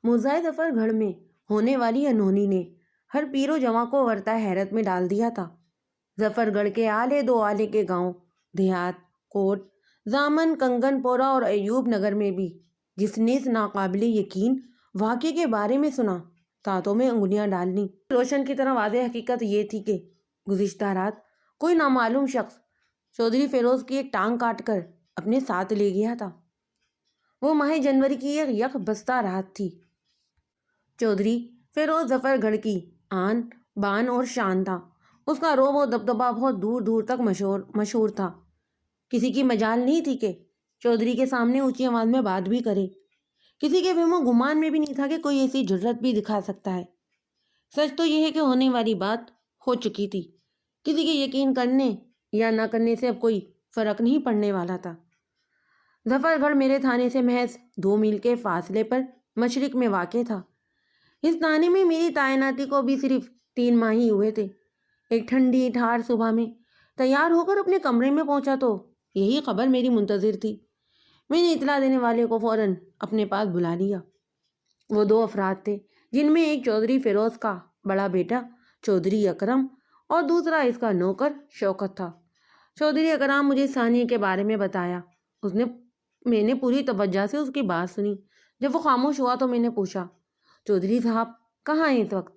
موزائے ظفر گڑھ میں ہونے والی انہونی نے ہر پیر و جواں کو ورطہ حیرت میں ڈال دیا تھا۔ ظفر گڑھ کے آلے دو آلے کے گاؤں، دیہات، کوٹ، زامن، کنگن پورہ اور ایوب نگر میں بھی جس نے اس ناقابل یقین واقعے کے بارے میں سنا، تانتوں میں انگلیاں ڈالنی۔ روشن کی طرح واضح حقیقت یہ تھی کہ گزشتہ رات کوئی نامعلوم شخص چودھری فیروز کی ایک ٹانگ کاٹ کر اپنے ساتھ لے گیا تھا۔ وہ ماہ جنوری کی ایک یک بستہ رات تھی۔ چودھری فیروز ظفر گڑھ کی آن بان اور شان تھا۔ اس کا رعب و دبدبہ بہت دور دور تک مشہور تھا۔ کسی کی مجال نہیں تھی کہ چودھری کے سامنے اونچی آواز میں بات بھی کرے۔ کسی کے وہم و گمان میں بھی نہیں تھا کہ کوئی ایسی جرت بھی دکھا سکتا ہے۔ سچ تو یہ ہے کہ ہونے والی بات ہو چکی تھی۔ کسی کے یقین کرنے یا نہ کرنے سے اب کوئی فرق نہیں پڑنے والا تھا۔ ظفر گڑھ میرے تھانے سے محض 2 میل کے فاصلے پر مشرق میں واقع تھا۔ اس تھانے میں میری تعیناتی کو بھی صرف 3 ماہ ہی ہوئے تھے۔ ایک ٹھنڈی ٹھار صبح میں تیار ہو کر اپنے کمرے میں پہنچا تو یہی خبر میری منتظر تھی۔ میں نے اطلاع دینے والے کو فوراً اپنے پاس بلا لیا۔ وہ 2 افراد تھے، جن میں ایک چودھری فیروز کا بڑا بیٹا چودھری اکرم اور دوسرا اس کا نوکر شوکت تھا۔ چودھری اکرم مجھے ثانیہ کے بارے میں بتایا۔ میں نے پوری توجہ سے اس کی بات سنی۔ جب وہ خاموش ہوا تو میں نے پوچھا، چودھری صاحب کہاں ہیں اس وقت؟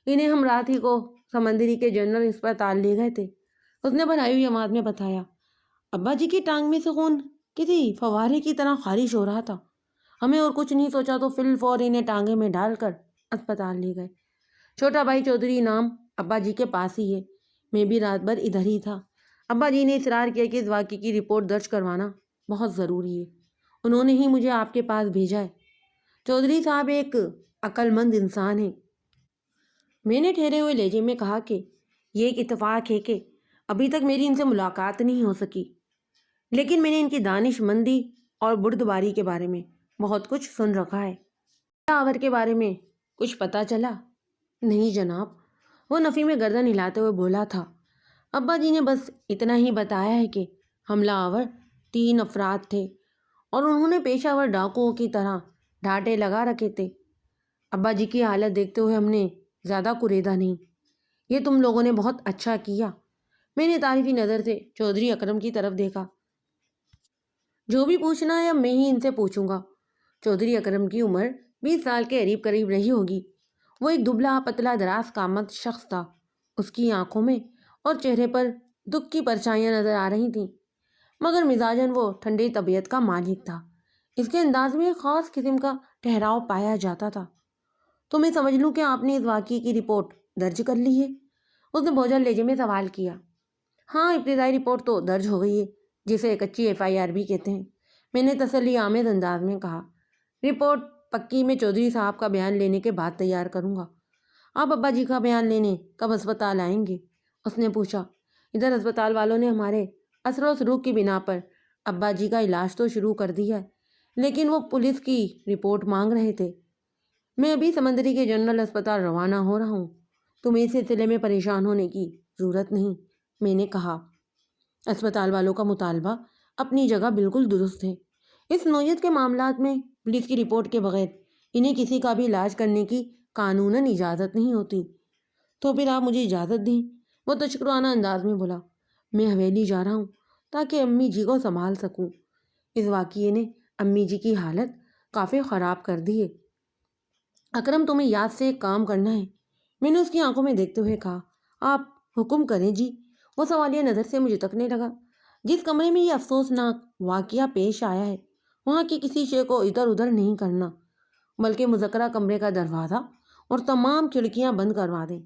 انہیں ہم رات ہی کو سمندری کے جنرل اسپتال لے گئے تھے، اس نے بھرائی ہوئی آواز میں بتایا۔ ابا جی کی ٹانگ میں سے خون کسی فوارے کی طرح خارش ہو رہا تھا۔ ہمیں اور کچھ نہیں سوچا تو فی الفور انہیں ٹانگے میں ڈال کر اسپتال لے گئے۔ چھوٹا بھائی چودھری نام ابا جی کے پاس ہی ہے۔ میں بھی رات بھر ادھر ہی تھا۔ ابا جی نے اصرار کیا کہ اس واقعے کی رپورٹ درج کروانا بہت ضروری ہے۔ انہوں نے ہی مجھے آپ کے پاس بھیجا ہے۔ چودھری صاحب ایک عقل مند انسان ہیں۔ میں نے ٹھہرے ہوئے لہجے میں کہا کہ یہ ایک اتفاق ہے کہ ابھی تک میری ان سے ملاقات نہیں ہو سکی، لیکن میں نے ان کی دانش مندی اور بردباری کے بارے میں بہت کچھ سن رکھا ہے۔ حملہ آور کے بارے میں کچھ پتہ چلا؟ نہیں جناب، وہ نفی میں گردن ہلاتے ہوئے بولا تھا۔ ابا جی نے بس اتنا ہی بتایا ہے کہ حملہ آور 3 افراد تھے اور انہوں نے پیشہ ور ڈاکوؤں کی طرح ڈھاٹے لگا رکھے تھے۔ ابا جی کی حالت دیکھتے ہوئے ہم نے زیادہ کریدا نہیں۔ یہ تم لوگوں نے بہت اچھا کیا۔ میں نے تعریفی نظر سے چودھری اکرم کی طرف دیکھا۔ جو بھی پوچھنا ہے اب میں ہی ان سے پوچھوں گا۔ چودھری اکرم کی عمر 20 سال کے قریب رہی ہوگی۔ وہ ایک دبلا پتلا دراز قامت شخص تھا۔ اس کی آنکھوں میں اور چہرے پر دکھ کی پرچھائیاں نظر آ رہی تھیں، مگر مزاجاً وہ ٹھنڈی طبیعت کا مالک تھا۔ اس کے انداز میں ایک خاص قسم کا ٹھہراؤ پایا جاتا تھا۔ تو میں سمجھ لوں کہ آپ نے اس واقعے کی رپورٹ درج کر لی ہے؟ اس نے بوجھل لہجے میں سوال کیا۔ ہاں، ابتدائی رپورٹ تو درج ہو گئی ہے، جسے ایک اچھی FIR بھی کہتے ہیں، میں نے تسلی آمیز انداز میں کہا۔ رپورٹ پکی میں چودھری صاحب کا بیان لینے کے بعد تیار کروں گا۔ آپ ابا جی کا بیان لینے کب اسپتال آئیں گے؟ اس نے پوچھا۔ ادھر اسپتال والوں نے ہمارے اثر و سلوک کی بنا پر ابا جی کا علاج تو شروع کر دیا ہے، لیکن وہ پولیس کی رپورٹ مانگ رہے تھے۔ میں ابھی سمندری کے جنرل اسپتال روانہ ہو رہا ہوں۔ تمہیں اس سلسلے میں پریشان ہونے کی ضرورت نہیں، میں نے کہا۔ اسپتال والوں کا مطالبہ اپنی جگہ بالکل درست ہے۔ اس نوعیت کے معاملات میں پولیس کی رپورٹ کے بغیر انہیں کسی کا بھی علاج کرنے کی قانوناً اجازت نہیں ہوتی۔ تو پھر آپ مجھے اجازت دیں، وہ تشکرانہ انداز میں بولا۔ میں حویلی جا رہا ہوں تاکہ امی جی کو سنبھال سکوں۔ اس واقعے نے امی جی کی حالت کافی خراب کر دی ہے۔ اکرم، تمہیں یاد سے ایک کام کرنا ہے، میں نے اس کی آنکھوں میں دیکھتے ہوئے کہا۔ آپ حکم کریں جی۔ وہ سوالیہ نظر سے مجھے تکنے لگا۔ جس کمرے میں یہ افسوسناک واقعہ پیش آیا ہے وہاں کی کسی شے کو ادھر ادھر نہیں کرنا، بلکہ مذکرہ کمرے کا دروازہ اور تمام کھڑکیاں بند کروا دیں،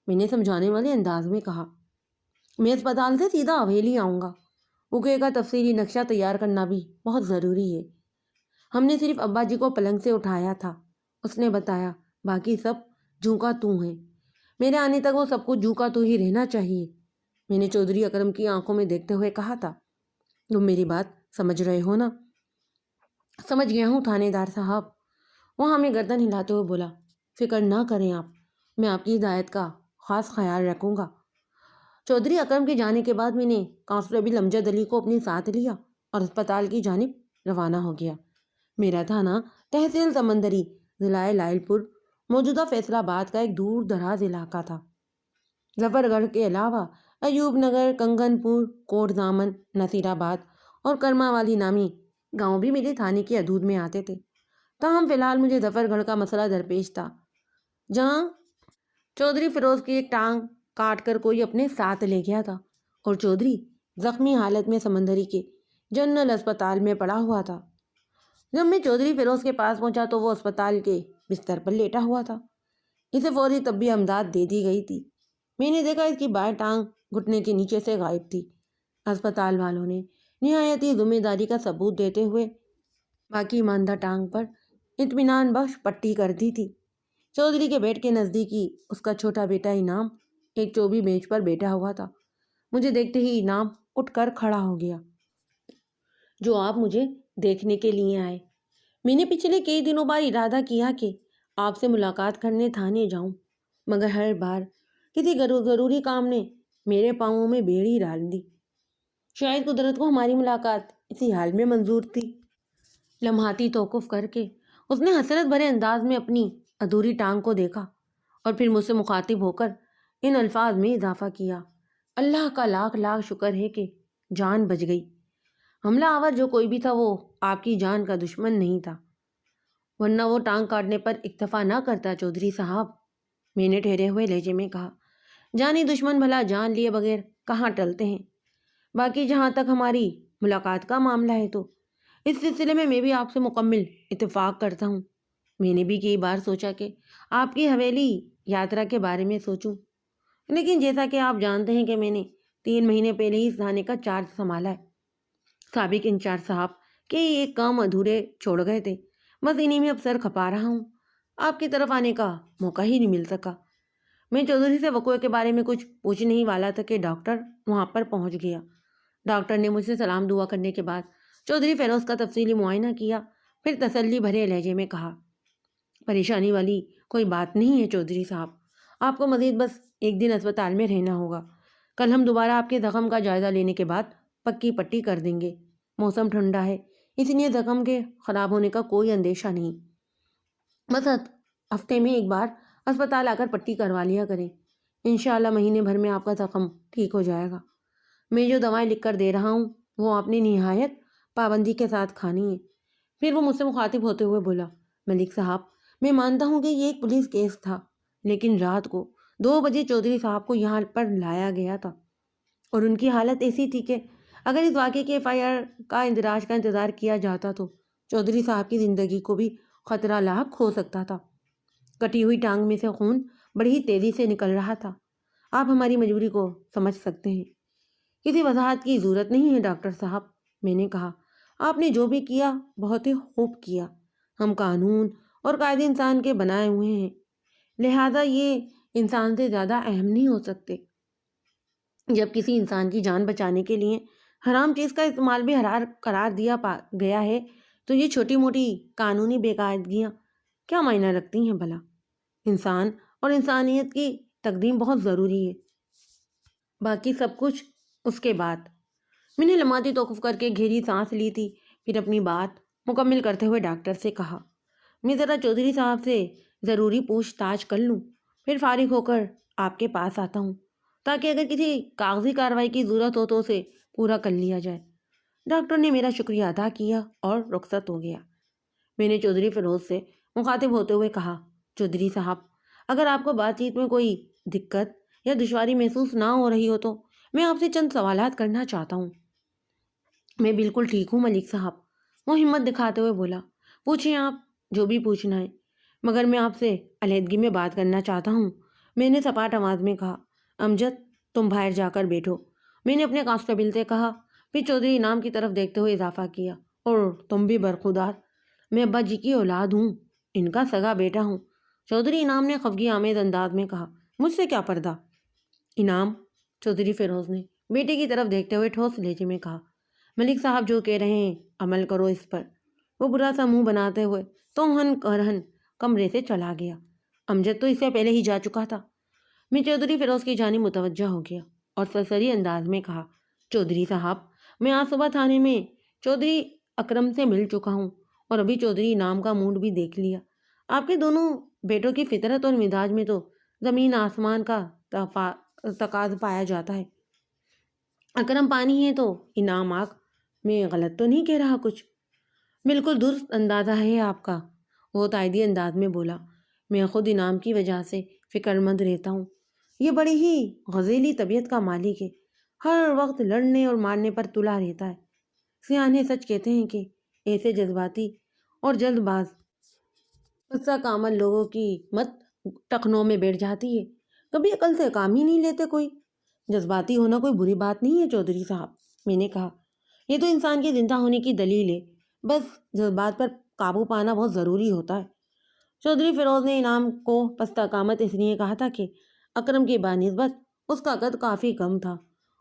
میں نے سمجھانے والے انداز میں کہا۔ میں اسپتال سے سیدھا حویلی آؤں گا۔ وقوع کا تفصیلی نقشہ تیار کرنا بھی بہت ضروری ہے۔ ہم نے صرف ابا جی کو پلنگ سے اٹھایا تھا، اس نے بتایا، باقی سب جوں کا توں ہے۔ میرے آنے تک وہ سب کچھ جوں کا توں ہی رہنا چاہیے، میں نے چودھری اکرم کی آنکھوں میں دیکھتے ہوئے کہا تھا۔ تم میری بات سمجھ رہے ہو نا؟ سمجھ گیا ہوں تھانے دار صاحب، وہ ہمیں گردن ہلاتے ہوئے بولا۔ فکر نہ کریں آپ، میں آپ کی ہدایت کا خاص خیال رکھوں گا۔ چودھری اکرم کے جانے کے بعد میں نے کانسٹیبل امجد علی کو اپنے ساتھ لیا اور اسپتال کی جانب روانہ ہو گیا۔ میرا تھانہ تحصیل سمندری ضلع لائل پور موجودہ فیصل آباد کا ایک دور دراز علاقہ تھا۔ ظفر گڑھ کے علاوہ ایوب نگر، کنگن پور، کوٹ دامن، نصیر آباد اور کرما والی نامی گاؤں بھی میرے تھانے کی حدود میں آتے تھے۔ تاہم فی الحال مجھے ظفر گڑھ کا مسئلہ درپیش تھا، جہاں چودھری فیروز کی ایک ٹانگ کاٹ کر کوئی اپنے ساتھ لے گیا تھا اور چودھری زخمی حالت میں سمندری کے جنرل اسپتال میں پڑا ہوا تھا۔ جب میں چودھری فیروز کے پاس پہنچا تو وہ اسپتال کے بستر پر لیٹا ہوا تھا۔ اسے فوری طبی امداد دے دی گئی تھی۔ میں نے دیکھا اس کی بائیں ٹانگ گھٹنے کے نیچے سے غائب تھی۔ اسپتال والوں نے نہایت ہی ذمہ داری کا ثبوت دیتے ہوئے باقی ماندہ ٹانگ پر اطمینان بخش پٹی کر دی تھی۔ چودھری کے بیڈ کے نزدیک ہی اس کا چھوٹا بیٹا انعام ایک چوبی میز پر بیٹھا ہوا تھا۔ مجھے دیکھتے ہی انعام اٹھ کر کھڑا ہو گیا۔ جو آپ مجھے دیکھنے کے لیے آئے؟ میں نے پچھلے کئی دنوں بار ارادہ کیا کہ آپ سے ملاقات کرنے تھانے جاؤں، مگر ہر بار کسی ضروری کام نے میرے پاؤں میں بیڑی ڈال دی۔ شاید قدرت کو ہماری ملاقات اسی حال میں منظور تھی۔ لمحاتی توقف کر کے اس نے حسرت بھرے انداز میں اپنی ادھوری ٹانگ کو دیکھا اور پھر مجھ سے مخاطب ہو کر ان الفاظ میں اضافہ کیا: اللہ کا لاکھ لاکھ شکر ہے کہ جان بچ گئی۔ حملہ آور جو کوئی بھی تھا وہ آپ کی جان کا دشمن نہیں تھا، ورنہ وہ ٹانگ کاٹنے پر اکتفا نہ کرتا چودھری صاحب۔ میں نے ٹھہرے ہوئے لہجے میں کہا، جانی دشمن بھلا جان لیے بغیر کہاں ٹلتے ہیں؟ باقی جہاں تک ہماری ملاقات کا معاملہ ہے تو اس سلسلے میں بھی آپ سے مکمل اتفاق کرتا ہوں۔ میں نے بھی کئی بار سوچا کہ آپ کی حویلی یاترا کے بارے میں سوچوں، لیکن جیسا کہ آپ جانتے ہیں کہ میں نے 3 مہینے پہلے ہی اس تھانے کا چارج سنبھالا ہے۔ سابق انچارج صاحب کے ایک کام ادھورے چھوڑ گئے تھے، بس انہی میں اب سر کھپا رہا ہوں۔ آپ کی طرف آنے کا موقع ہی نہیں مل سکا۔ میں چودھری سے وقوع کے بارے میں کچھ پوچھنے ہی والا تھا کہ ڈاکٹر وہاں پر پہنچ گیا۔ ڈاکٹر نے مجھ سے سلام دعا کرنے کے بعد چودھری فیروز کا تفصیلی معائنہ کیا، پھر تسلی بھرے لہجے میں کہا، پریشانی والی کوئی بات نہیں ہے چودھری صاحب، آپ کو مزید بس ایک دن اسپتال میں رہنا ہوگا۔ کل ہم دوبارہ آپ کے زخم کا جائزہ لینے کے بعد پکی پٹی کر دیں گے۔ موسم ٹھنڈا ہے، اس لیے زخم کے خراب ہونے کا کوئی اندیشہ نہیں۔ بس ہفتے میں ایک بار اسپتال آ کر پٹی کروا لیا کریں، انشاءاللہ مہینے بھر میں آپ کا زخم ٹھیک ہو جائے گا۔ میں جو دوائیں لکھ کر دے رہا ہوں وہ آپ نے نہایت پابندی کے ساتھ کھانی ہے۔ پھر وہ مجھ سے مخاطب ہوتے ہوئے بولا، ملک صاحب میں مانتا ہوں کہ یہ ایک پولیس کیس تھا، لیکن رات کو 2 بجے چودھری صاحب کو یہاں پر لایا گیا تھا اور ان کی حالت ایسی تھی کہ اگر اس واقعے کے FIR کا اندراج کا انتظار کیا جاتا تو چودھری صاحب کی زندگی کو بھی خطرہ لاحق ہو سکتا تھا۔ کٹی ہوئی ٹانگ میں سے خون بڑی ہی تیزی سے نکل رہا تھا۔ آپ ہماری مجبوری کو سمجھ سکتے ہیں۔ کسی وضاحت کی ضرورت نہیں ہے ڈاکٹر صاحب، میں نے کہا، آپ نے جو بھی کیا بہت ہی خوب کیا۔ ہم قانون اور قائد انسان کے بنائے ہوئے ہیں، لہذا یہ انسان سے زیادہ اہم نہیں ہو سکتے۔ جب کسی انسان کی جان بچانے کے لیے حرام چیز کا استعمال بھی حرام قرار دیا گیا ہے تو یہ چھوٹی موٹی قانونی بے قاعدگیاں کیا معنی رکھتی ہیں بھلا؟ انسان اور انسانیت کی تقدیم بہت ضروری ہے، باقی سب کچھ اس کے بعد۔ میں نے لمحاتی توقف کر کے گہری سانس لی تھی، پھر اپنی بات مکمل کرتے ہوئے ڈاکٹر سے کہا، میں ذرا چودھری صاحب سے ضروری پوچھ تاچھ کر لوں، پھر فارغ ہو کر آپ کے پاس آتا ہوں تاکہ اگر کسی کاغذی کارروائی کی ضرورت ہو تو اسے پورا کر لیا جائے۔ ڈاکٹر نے میرا شکریہ ادا کیا اور رخصت ہو گیا۔ میں نے چودھری فیروز سے مخاطب ہوتے ہوئے کہا، چودھری صاحب اگر آپ کو بات چیت میں کوئی دقت یا دشواری محسوس نہ ہو رہی ہو تو میں آپ سے چند سوالات کرنا چاہتا ہوں۔ میں بالکل ٹھیک ہوں ملک صاحب، وہ ہمت دکھاتے ہوئے بولا، پوچھیں آپ جو بھی پوچھنا ہے، مگر میں آپ سے علیحدگی میں بات کرنا چاہتا ہوں۔ میں نے سپاٹ آواز میں کہا، امجد تم باہر جا کر بیٹھو۔ میں نے اپنے کانسٹیبل سے کہا، پھر چودھری انعام کی طرف دیکھتے ہوئے اضافہ کیا، اور تم بھی برخودار، میں ابا جی کی اولاد ہوں، ان کا سگا بیٹا ہوں۔ چودھری انعام نے خفگی آمیز انداز میں کہا، مجھ سے کیا پردہ؟ انعام، چودھری فیروز نے بیٹے کی طرف دیکھتے ہوئے ٹھوس لہجے میں کہا، ملک صاحب جو کہہ رہے ہیں عمل کرو اس پر۔ وہ برا سا منہ بناتے ہوئے توہن کرہن کمرے سے چلا گیا۔ امجد تو اس سے پہلے ہی جا چکا تھا۔ میں چودھری فیروز کی جانب متوجہ ہو گیا اور سرسری انداز میں کہا، چودھری صاحب میں آج صبح تھانے میں چودھری اکرم سے مل چکا ہوں اور ابھی چودھری انعام کا موڈ بھی دیکھ لیا۔ آپ کے دونوں بیٹوں کی فطرت اور مزاج میں تو زمین آسمان کا تقاضا پایا جاتا ہے۔ اکرم پانی ہے تو انعام آگ، میں غلط تو نہیں کہہ رہا کچھ؟ بالکل درست اندازہ ہے آپ کا، وہ تائیدی انداز میں بولا۔ میں خود انعام کی وجہ سے فکر مند رہتا ہوں۔ یہ بڑی ہی غزیلی طبیعت کا مالک ہے، ہر وقت لڑنے اور مارنے پر تلا رہتا ہے۔ سیانے سچ کہتے ہیں کہ ایسے جذباتی اور جلد باز غصہ کامل لوگوں کی مت ٹخنوں میں بیٹھ جاتی ہے، کبھی عقل سے کام ہی نہیں لیتے کوئی۔ جذباتی ہونا کوئی بری بات نہیں ہے چودھری صاحب، میں نے کہا، یہ تو انسان کے زندہ ہونے کی دلیل ہے، بس جذبات پر قابو پانا بہت ضروری ہوتا ہے۔ چودھری فیروز نے انعام کو پستہ قامت اس لیے کہا تھا کہ اکرم کی بانسبت اس کا قد کافی کم تھا،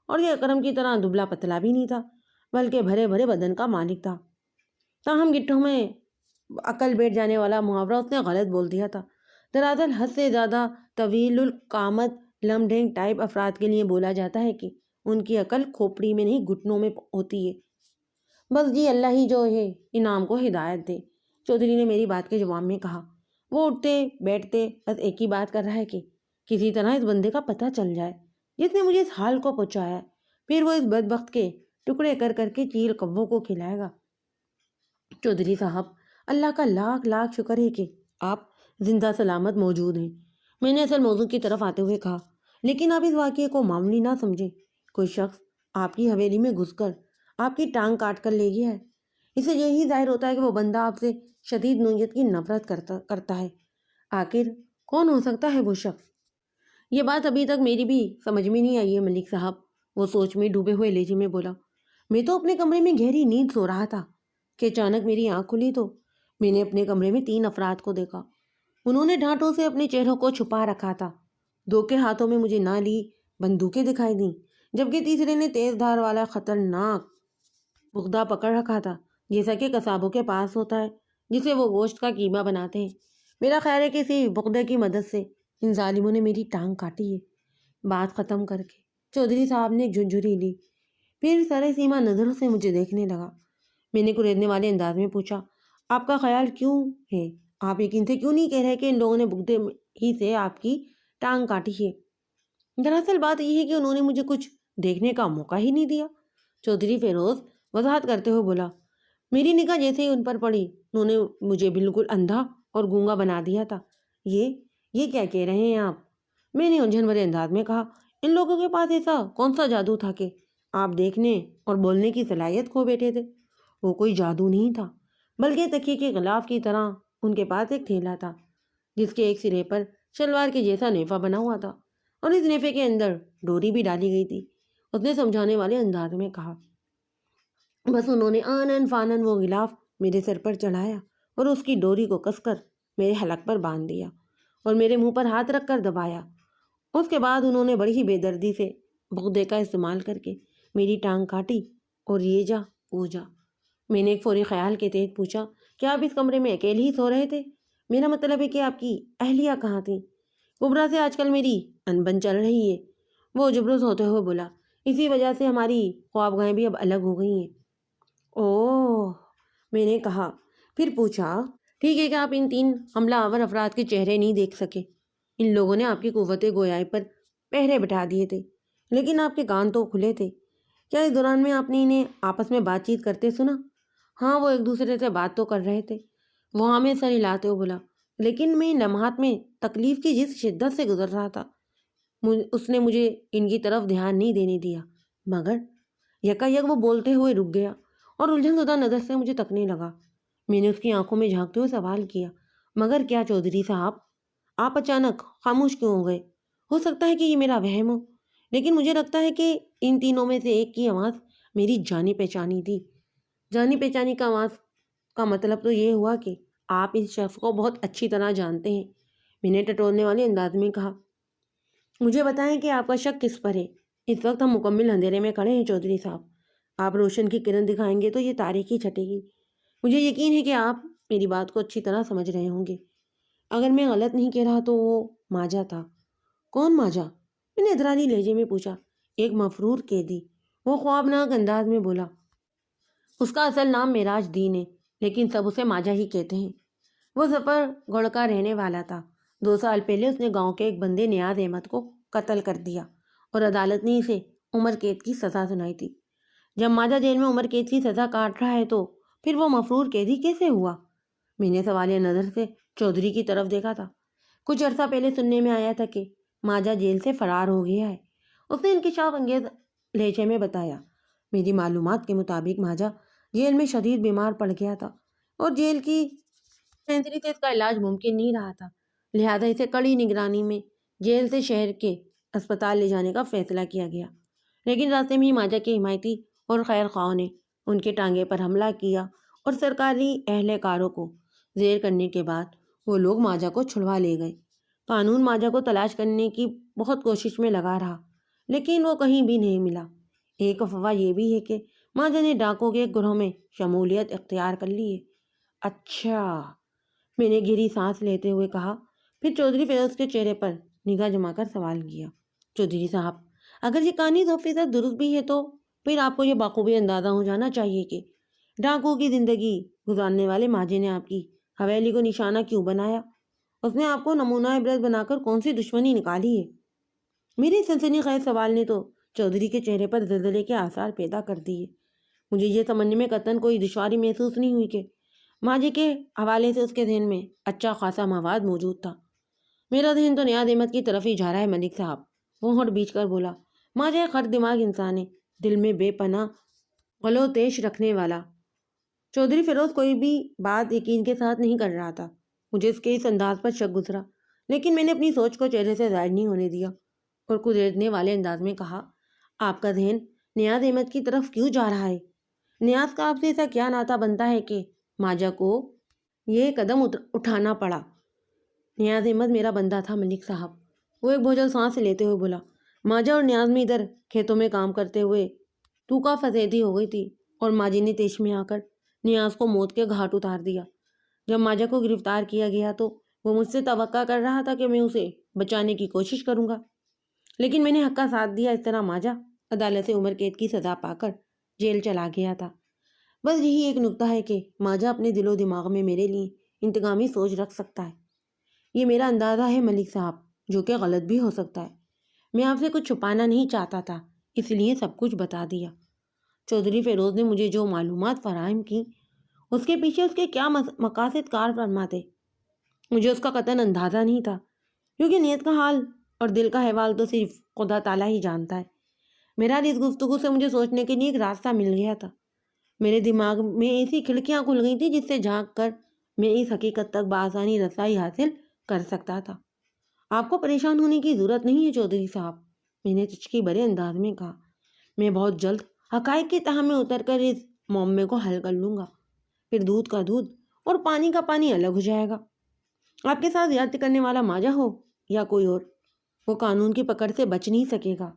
اور یہ اکرم کی طرح دبلا پتلا بھی نہیں تھا، بلکہ بھرے بھرے بدن کا مالک تھا۔ تاہم گٹھوں میں عقل بیٹھ جانے والا محاورہ اس نے غلط بول دیا تھا۔ دراصل حد سے زیادہ طویل القامت لمڈینگ ٹائپ افراد کے لیے بولا جاتا ہے کہ ان کی عقل کھوپڑی میں نہیں گھٹنوں میں ہوتی ہے۔ بس جی اللہ ہی جو ہے انعام کو ہدایت دے، چودھری نے میری بات کے جواب میں کہا۔ وہ اٹھتے بیٹھتے بس ایک ہی بات کر رہا ہے کہ کسی طرح اس بندے کا پتہ چل جائے جس نے مجھے اس حال کو پہنچایا، پھر وہ اس بدبخت کے ٹکڑے کر کر کے چیل کبوں کو کھلائے گا۔ چودھری صاحب، اللہ کا لاکھ لاکھ شکر ہے کہ آپ زندہ سلامت موجود ہیں، میں نے اصل موضوع کی طرف آتے ہوئے کہا۔ لیکن آپ اس واقعے کو معمولی نہ سمجھیں، کوئی شخص آپ کی حویلی میں گھس کر آپ کی ٹانگ کاٹ کر لے گیا ہے، اس سے یہی ظاہر ہوتا ہے کہ وہ بندہ آپ سے شدید نوعیت کی نفرت کرتا ہے۔ آخر کون ہو سکتا ہے وہ شخص؟ یہ بات ابھی تک میری بھی سمجھ میں نہیں آئی ہے ملک صاحب، وہ سوچ میں ڈوبے ہوئے لہجے میں بولا۔ میں تو اپنے کمرے میں گہری نیند سو رہا تھا کہ اچانک میری آنکھ کھلی تو میں نے اپنے کمرے میں 3 افراد کو دیکھا۔ انہوں نے ڈھانٹوں سے اپنے چہروں کو چھپا رکھا تھا، 2 کے ہاتھوں میں مجھے نالی بندوقیں دکھائی دیں، جبکہ تیسرے نے تیز دھار والا خطرناک بغدہ پکڑ رکھا تھا، جیسا کہ قصابوں کے پاس ہوتا ہے جسے وہ گوشت کا قیمہ بناتے ہیں۔ میرا خیال ہے کہ اسی بغدے کی مدد سے ان ظالموں نے میری ٹانگ کاٹی ہے۔ بات ختم کر کے چودھری صاحب نے ایک جھنجھری لی، پھر سر سیما نظروں سے مجھے دیکھنے لگا۔ میں نے گریزنے والے انداز میں پوچھا، آپ کا خیال کیوں ہے؟ آپ یقین سے کیوں نہیں کہہ رہے کہ ان لوگوں نے بغدے ہی سے آپ کی ٹانگ کاٹی ہے؟ دراصل بات یہ ہے کہ انہوں نے مجھے کچھ دیکھنے کا موقع ہی نہیں دیا، چودھری فیروز وضاحت کرتے ہوئے بولا۔ میری نگاہ جیسے ہی ان پر پڑی، انہوں نے مجھے بالکل اندھا اور گونگا بنا دیا تھا۔ یہ کیا کہہ رہے ہیں آپ؟ میں نے الجھن بھرے انداز میں کہا۔ ان لوگوں کے پاس ایسا کون سا جادو تھا کہ آپ دیکھنے اور بولنے کی صلاحیت کھو بیٹھے تھے؟ وہ کوئی جادو نہیں تھا، بلکہ تکیے کے غلاف کی طرح ان کے پاس ایک تھیلا تھا جس کے ایک سرے پر شلوار کے جیسا نیفا بنا ہوا تھا، اور اس نیفے کے اندر ڈوری بھی ڈالی گئی تھی، اس نے سمجھانے والے انداز میں کہا۔ بس انہوں نے آنن فانن وہ غلاف میرے سر پر چڑھایا اور اس کی ڈوری کو کس کر میرے حلق پر باندھ دیا اور میرے منہ پر ہاتھ رکھ کر دبایا۔ اس کے بعد انہوں نے بڑی ہی بے دردی سے بغدے کا استعمال کر کے میری ٹانگ کاٹی اور یہ جا وہ جا۔ میں نے ایک فوری خیال کے تحت پوچھا، کیا آپ اس کمرے میں اکیلے ہی سو رہے تھے؟ میرا مطلب ہے کہ آپ کی اہلیہ کہاں تھیں؟ کبرا سے آج کل میری انبن چل رہی ہے، وہ جبروز ہوتے ہوئے بولا، اسی وجہ سے ہماری خوابگاہیں بھی اب الگ ہو گئی ہیں۔ اوہ، میں نے کہا، پھر پوچھا، ٹھیک ہے کہ آپ ان 3 حملہ آور افراد کے چہرے نہیں دیکھ سکے، ان لوگوں نے آپ کی قوت گویائی پر پہرے بٹھا دیے تھے، لیکن آپ کے کان تو کھلے تھے۔ کیا اس دوران میں آپ نے انہیں آپس میں بات چیت کرتے سنا؟ ہاں، وہ ایک دوسرے سے بات تو کر رہے تھے، وہ ہمیں سر ہلاتے ہوئے بولا، لیکن میں لمحات میں تکلیف کی جس شدت سے گزر رہا تھا اس نے مجھے ان کی طرف دھیان نہیں دینے دیا، مگر یکا وہ بولتے ہوئے رک گیا اور الجھن زدہ نظر سے مجھے تکنے لگا۔ میں نے اس کی آنکھوں میں جھانکتے ہوئے سوال کیا، مگر کیا چودھری صاحب؟ آپ اچانک خاموش کیوں ہو گئے؟ ہو سکتا ہے کہ یہ میرا وہم ہو، لیکن مجھے لگتا ہے کہ ان تینوں میں سے ایک کی آواز میری جانی پہچانی تھی۔ جانی پہچانی کا آواز کا مطلب تو یہ ہوا کہ آپ اس شخص کو بہت اچھی طرح جانتے ہیں، میں نے ٹٹولنے والے انداز میں کہا۔ مجھے بتائیں کہ آپ کا شک کس پر ہے؟ اس وقت ہم مکمل اندھیرے میں کھڑے ہیں چودھری صاحب، آپ روشن کی کرن دکھائیں گے تو یہ تاریکی چھٹے گی۔ مجھے یقین ہے کہ آپ میری بات کو اچھی طرح سمجھ رہے ہوں گے۔ اگر میں غلط نہیں کہہ رہا تو وہ ماجا تھا۔ کون ماجا؟ میں نے ادراری لہجے میں پوچھا۔ ایک مفرور قیدی، وہ خوابناک انداز میں بولا۔ اس کا اصل نام معراج دین ہے، لیکن سب اسے ماجا ہی کہتے ہیں۔ وہ ظفر گڑھ کا رہنے والا تھا۔ 2 سال پہلے اس نے گاؤں کے ایک بندے نیاز احمد کو قتل کر دیا اور عدالت نے اسے عمر قید کی سزا سنائی تھی۔ جب ماجہ جیل میں عمر قید کی سزا کاٹ رہا ہے تو پھر وہ مفرور قیدی کیسے ہوا؟ میں نے سوالیہ نظر سے چودھری کی طرف دیکھا تھا۔ کچھ عرصہ پہلے سننے میں آیا تھا کہ ماجہ جیل سے فرار ہو گیا ہے، اس نے انکشاف انگیز لہجے میں بتایا۔ میری معلومات کے مطابق ماجہ جیل میں شدید بیمار پڑ گیا تھا اور جیل کی ڈسپنسری سے اس کا علاج ممکن نہیں رہا تھا، لہذا اسے کڑی نگرانی میں جیل سے شہر کے اسپتال لے جانے کا فیصلہ کیا گیا۔ لیکن راستے میں ہی ماجہ کے حمایتی اور خیر خواہوں نے ان کے ٹانگے پر حملہ کیا اور سرکاری اہلکاروں کو زیر کرنے کے بعد وہ لوگ ماجہ کو چھڑوا لے گئے۔ قانون ماجہ کو تلاش کرنے کی بہت کوشش میں لگا رہا، لیکن وہ کہیں بھی نہیں ملا۔ ایک افواہ یہ بھی ہے کہ ماجہ نے ڈاکوں کے ایک گروہ میں شمولیت اختیار کر لی ہے۔ اچھا، میں نے گہری سانس لیتے ہوئے کہا، پھر چودھری فیروز کے چہرے پر نگاہ جما کر سوال کیا۔ چودھری صاحب، اگر یہ کہانی 100% درست بھی ہے تو پھر آپ کو یہ بخوبی اندازہ ہو جانا چاہیے کہ ڈاکو کی زندگی گزارنے والے ماجے نے آپ کی حویلی کو نشانہ کیوں بنایا؟ اس نے آپ کو نمونہ عبرت بنا کر کون سی دشمنی نکالی ہے؟ میرے سنسنی خیز سوال نے تو چودھری کے چہرے پر زلزلے کے آثار پیدا کر دیے۔ مجھے یہ سمجھنے میں قطعاً کوئی دشواری محسوس نہیں ہوئی کہ ماجے کے حوالے سے اس کے ذہن میں اچھا خاصا مواد موجود تھا۔ میرا ذہن تو نیاز احمد کی طرف ہی جا رہا ہے ملک صاحب، وہ ہونٹ بیچ کر بولا۔ ماجہ ایک خر دماغ انسان ہے، دل میں بے پناہ غلو تیش رکھنے والا۔ چودھری فیروز کوئی بھی بات یقین کے ساتھ نہیں کر رہا تھا۔ مجھے اس کے اس انداز پر شک گزرا، لیکن میں نے اپنی سوچ کو چہرے سے ظاہر نہیں ہونے دیا اور کچیرنے والے انداز میں کہا، آپ کا ذہن نیاز احمد کی طرف کیوں جا رہا ہے؟ نیاز کا آپ سے ایسا کیا ناطہ بنتا ہے کہ ماجہ کو یہ قدم اٹھانا پڑا؟ نیاز احمد میرا بندہ تھا ملک صاحب، وہ ایک بوجھل سانس لیتے ہوئے بولا۔ ماجہ اور نیاز میں ادھر کھیتوں میں کام کرتے ہوئے تو کا فسیدی ہو گئی تھی اور ماجی نے تیش میں آ کر نیاز کو موت کے گھاٹ اتار دیا۔ جب ماجہ کو گرفتار کیا گیا تو وہ مجھ سے توقع کر رہا تھا کہ میں اسے بچانے کی کوشش کروں گا، لیکن میں نے حق کا ساتھ دیا۔ اس طرح ماجہ عدالت سے عمر قید کی سزا پا کر جیل چلا گیا تھا۔ بس یہی ایک نکتہ ہے کہ ماجہ اپنے دل و دماغ میں میرے لیے انتقامی سوچ رکھ سکتا ہے۔ یہ میرا اندازہ ہے ملک صاحب، جو کہ غلط بھی ہو سکتا ہے۔ میں آپ سے کچھ چھپانا نہیں چاہتا تھا، اس لیے سب کچھ بتا دیا۔ چودھری فیروز نے مجھے جو معلومات فراہم کی، اس کے پیچھے اس کے کیا مقاصد کار فرما تھے، مجھے اس کا قطعاً اندازہ نہیں تھا، کیونکہ نیت کا حال اور دل کا حوال تو صرف خدا تعالیٰ ہی جانتا ہے۔ میرا اس گفتگو سے مجھے سوچنے کے لیے ایک راستہ مل گیا تھا۔ میرے دماغ میں ایسی کھڑکیاں کھل گئی تھیں جس سے جھانک کر میں اس حقیقت تک بآسانی رسائی حاصل کر سکتا تھا۔ آپ کو پریشان ہونے کی ضرورت نہیں ہے چودھری صاحب، میں نے چچکی بھرے انداز میں کہا۔ میں بہت جلد حقائق کی تہہ میں اتر کر اس معمے کو حل کر لوں گا، پھر دودھ کا دودھ اور پانی کا پانی الگ ہو جائے گا۔ آپ کے ساتھ زیادتی کرنے والا ماجہ ہو یا کوئی اور، وہ قانون کی پکڑ سے بچ نہیں سکے گا۔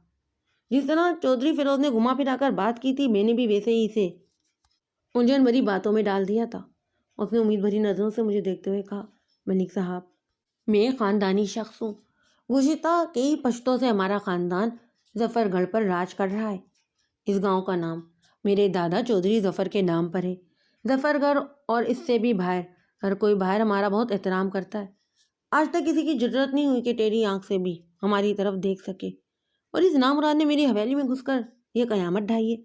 جس طرح چودھری فیروز نے گھما پھرا کر بات کی تھی، میں نے بھی ویسے ہی اسے الجھن بھری باتوں میں ڈال دیا تھا۔ اس نے امید بھری نظروں سے مجھے دیکھتے ہوئے کہا، ملک صاحب، میں ایک خاندانی شخص ہوں۔ گزشتہ کئی پشتوں سے ہمارا خاندان ظفر گڑھ پر راج کر رہا ہے۔ اس گاؤں کا نام میرے دادا چودھری ظفر کے نام پر ہے۔ ظفر گڑھ اور اس سے بھی باہر ہر کوئی باہر ہمارا بہت احترام کرتا ہے۔ آج تک کسی کی جرات نہیں ہوئی کہ ٹیڑھی آنکھ سے بھی ہماری طرف دیکھ سکے، اور اس نامراد نے میری حویلی میں گھس کر یہ قیامت ڈھائی ہے۔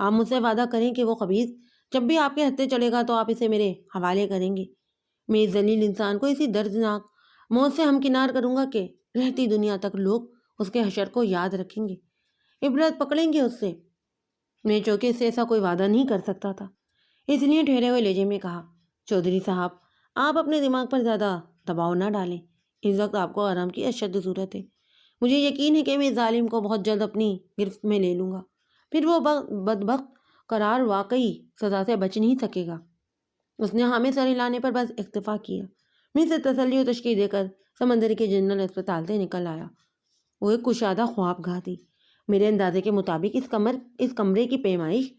آپ مجھ سے وعدہ کریں کہ وہ خبیث جب بھی آپ کے ہتھے چلے گا تو آپ اسے میرے حوالے کریں گے۔ میں اس ذلیل انسان کو اسی دردناک موت سے ہمکنار کروں گا کہ رہتی دنیا تک لوگ اس کے حشر کو یاد رکھیں گے، عبرت پکڑیں گے اس سے۔ میں چونکہ اس سے ایسا کوئی وعدہ نہیں کر سکتا تھا، اس لیے ٹھہرے ہوئے لہجے میں کہا، چودھری صاحب، آپ اپنے دماغ پر زیادہ دباؤ نہ ڈالیں، اس وقت آپ کو آرام کی اشد ضرورت ہے۔ مجھے یقین ہے کہ میں اس ظالم کو بہت جلد اپنی گرفت میں لے لوں گا، پھر وہ بدبخت قرار واقعی سزا سے بچ نہیں سکے گا۔ اس نے ہمیں سر ہلانے پر بس اکتفا کیا۔ میں اسے تسلی و تشکیل دے کر سمندر کے جنرل اسپتال سے نکل آیا۔ وہ ایک کشادہ خواب گاہ تھی۔ میرے اندازے کے مطابق اس کمرے کی پیمائش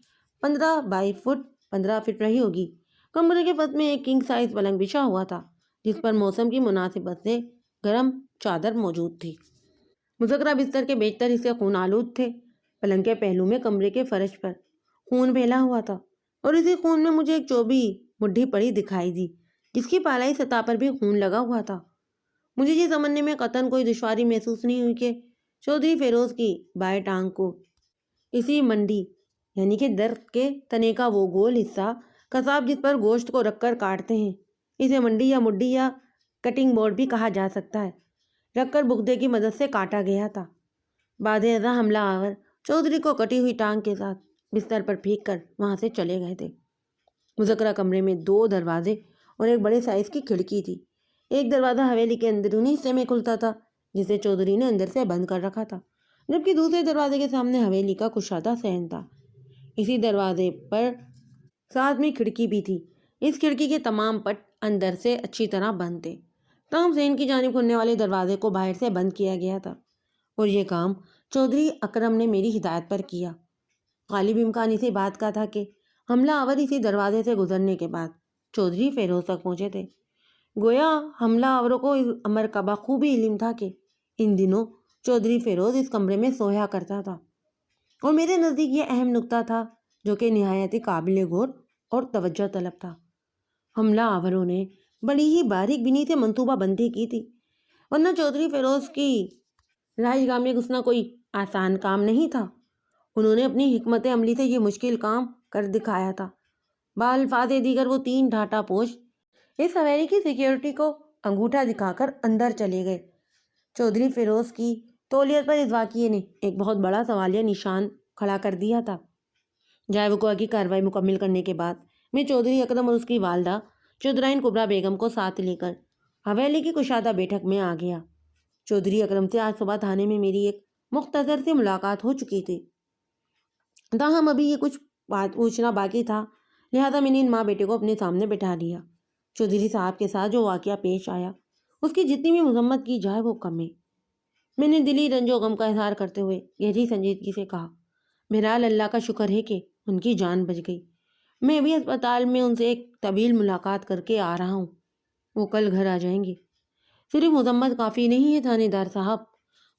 15 فٹ رہی ہوگی۔ کمرے کے وسط میں ایک کنگ سائز پلنگ بچھا ہوا تھا، جس پر موسم کی مناسبت سے گرم چادر موجود تھی۔ مذکرہ بستر کے بیشتر حصے خون آلود تھے۔ پلنگ کے پہلو میں کمرے کے فرش پر خون پھیلا ہوا تھا، اور اسی خون میں مجھے ایک چوبی مٹھی پڑی دکھائی دی، جس کی پالائی سطح پر بھی خون لگا ہوا تھا۔ مجھے یہ سمجھنے میں قطعاً کوئی دشواری محسوس نہیں ہوئی کہ چودھری فیروز کی بائیں ٹانگ کو اسی منڈی یعنی کہ درخت کے تنے کا وہ گول حصہ قصاب جس پر گوشت کو رکھ کر کاٹتے ہیں، اسے منڈی یا مڈی یا کٹنگ بورڈ بھی کہا جا سکتا ہے، رکھ کر بگدے کی مدد سے کاٹا گیا تھا۔ بعد ازاں حملہ آور چودھری کو کٹی ہوئی ٹانگ کے ساتھ بستر پر پھینک کر وہاں سے چلے گئے تھے۔ مذکرہ کمرے میں 2 دروازے اور ایک بڑے سائز کی کھڑکی تھی۔ ایک دروازہ حویلی کے اندرونی حصے میں کھلتا تھا جسے چودھری نے اندر سے بند کر رکھا تھا، جبکہ دوسرے دروازے کے سامنے حویلی کا کشادہ صحن تھا۔ اسی دروازے پر ساتھ میں کھڑکی بھی تھی۔ اس کھڑکی کے تمام پٹ اندر سے اچھی طرح بند تھے، تاہم صحن کی جانب کھلنے والے دروازے کو باہر سے بند کیا گیا تھا، اور یہ کام چودھری اکرم نے میری ہدایت پر کیا۔ غالب امکان اسی بات کا تھا کہ حملہ آور اسی دروازے سے گزرنے کے بعد چودھری فیروز تک پہنچے تھے۔ گویا حملہ آوروں کو اس امر کا بخوبی علم تھا کہ ان دنوں چودھری فیروز اس کمرے میں سویا کرتا تھا، اور میرے نزدیک یہ اہم نکتہ تھا جو کہ نہایت ہی قابل غور اور توجہ طلب تھا۔ حملہ آوروں نے بڑی ہی باریک بینی سے منصوبہ بندی کی تھی، ورنہ چودھری فیروز کی رہائش گاہ میں گھسنا کوئی آسان کام نہیں تھا۔ انہوں نے اپنی حکمت عملی سے یہ مشکل کام کر دکھایا تھا۔ بالفاظ دیگر وہ 3 ڈھاٹا پوش اس حویلی کی سیکیورٹی کو انگوٹھا دکھا کر اندر چلے گئے۔ چودھری فیروز کی تولیت پر اس واقعے نے ایک بہت بڑا سوالیہ نشان کھڑا کر دیا تھا۔ جائے وقوع کی کارروائی مکمل کرنے کے بعد میں چودھری اکرم اور اس کی والدہ چودھرائن کبریٰ بیگم کو ساتھ لے کر حویلی کی کشادہ بیٹھک میں آ گیا۔ چودھری اکرم سے آج صبح تھانے میں میری ایک مختصر سی ملاقات ہو چکی تھی، تاہم ابھی یہ کچھ بات پوچھنا باقی تھا، لہٰذا میں نے ان ماں بیٹے کو اپنے سامنے بٹھا لیا۔ چودھری صاحب کے ساتھ جو واقعہ پیش آیا اس کی جتنی بھی مذمت کی جائے وہ کم ہے۔ میں نے دلی رنج و غم کا اظہار کرتے ہوئے گہری سنجیدگی سے کہا، بہرحال اللہ کا شکر ہے کہ ان کی جان بچ گئی۔ میں بھی اسپتال میں ان سے ایک طویل ملاقات کر کے آ رہا ہوں، وہ کل گھر آ جائیں گے۔ صرف مذمت کافی نہیں ہے تھانے دار صاحب،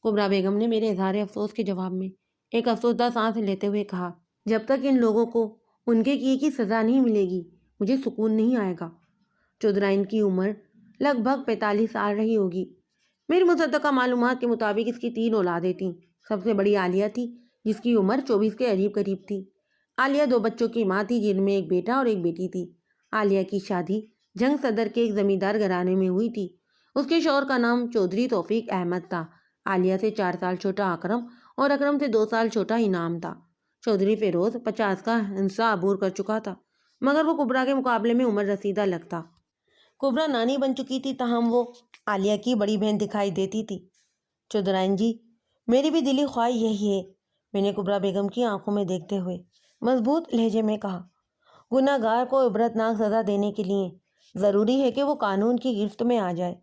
کبریٰ بیگم نے میرے اظہار افسوس کے جواب میں ایک افسردہ سانس لیتے ہوئے کہا، جب تک ان لوگوں کو ان کے کیے کی سزا نہیں ملے گی مجھے سکون نہیں آئے گا۔ چودھرائن کی عمر لگ بھگ 45 سال رہی ہوگی۔ میری مصدقہ معلومات کے مطابق اس کی 3 اولادیں تھیں۔ سب سے بڑی عالیہ تھی جس کی عمر 24 کے قریب تھی۔ عالیہ 2 بچوں کی ماں تھی جن میں ایک بیٹا اور ایک بیٹی تھی۔ عالیہ کی شادی جنگ صدر کے ایک زمیندار گھرانے میں ہوئی تھی۔ اس کے شوہر کا نام چودھری توفیق احمد تھا۔ عالیہ سے 4 سال چھوٹا اکرم اور اکرم سے 2 سال چھوٹا انعام تھا۔ چودھری فیروز 50 کا ہنسا عبور کر چکا تھا، مگر وہ کبریٰ کے مقابلے میں عمر رسیدہ لگتا۔ کبریٰ نانی بن چکی تھی، تاہم وہ عالیہ کی بڑی بہن دکھائی دیتی تھی۔ چودھرائن جی، میری بھی دلی خواہش یہی ہے، میں نے کبریٰ بیگم کی آنکھوں میں دیکھتے ہوئے مضبوط لہجے میں کہا۔ گناہ گار کو عبرتناک سزا دینے کے لیے ضروری ہے کہ وہ قانون کی گرفت میں آ جائے،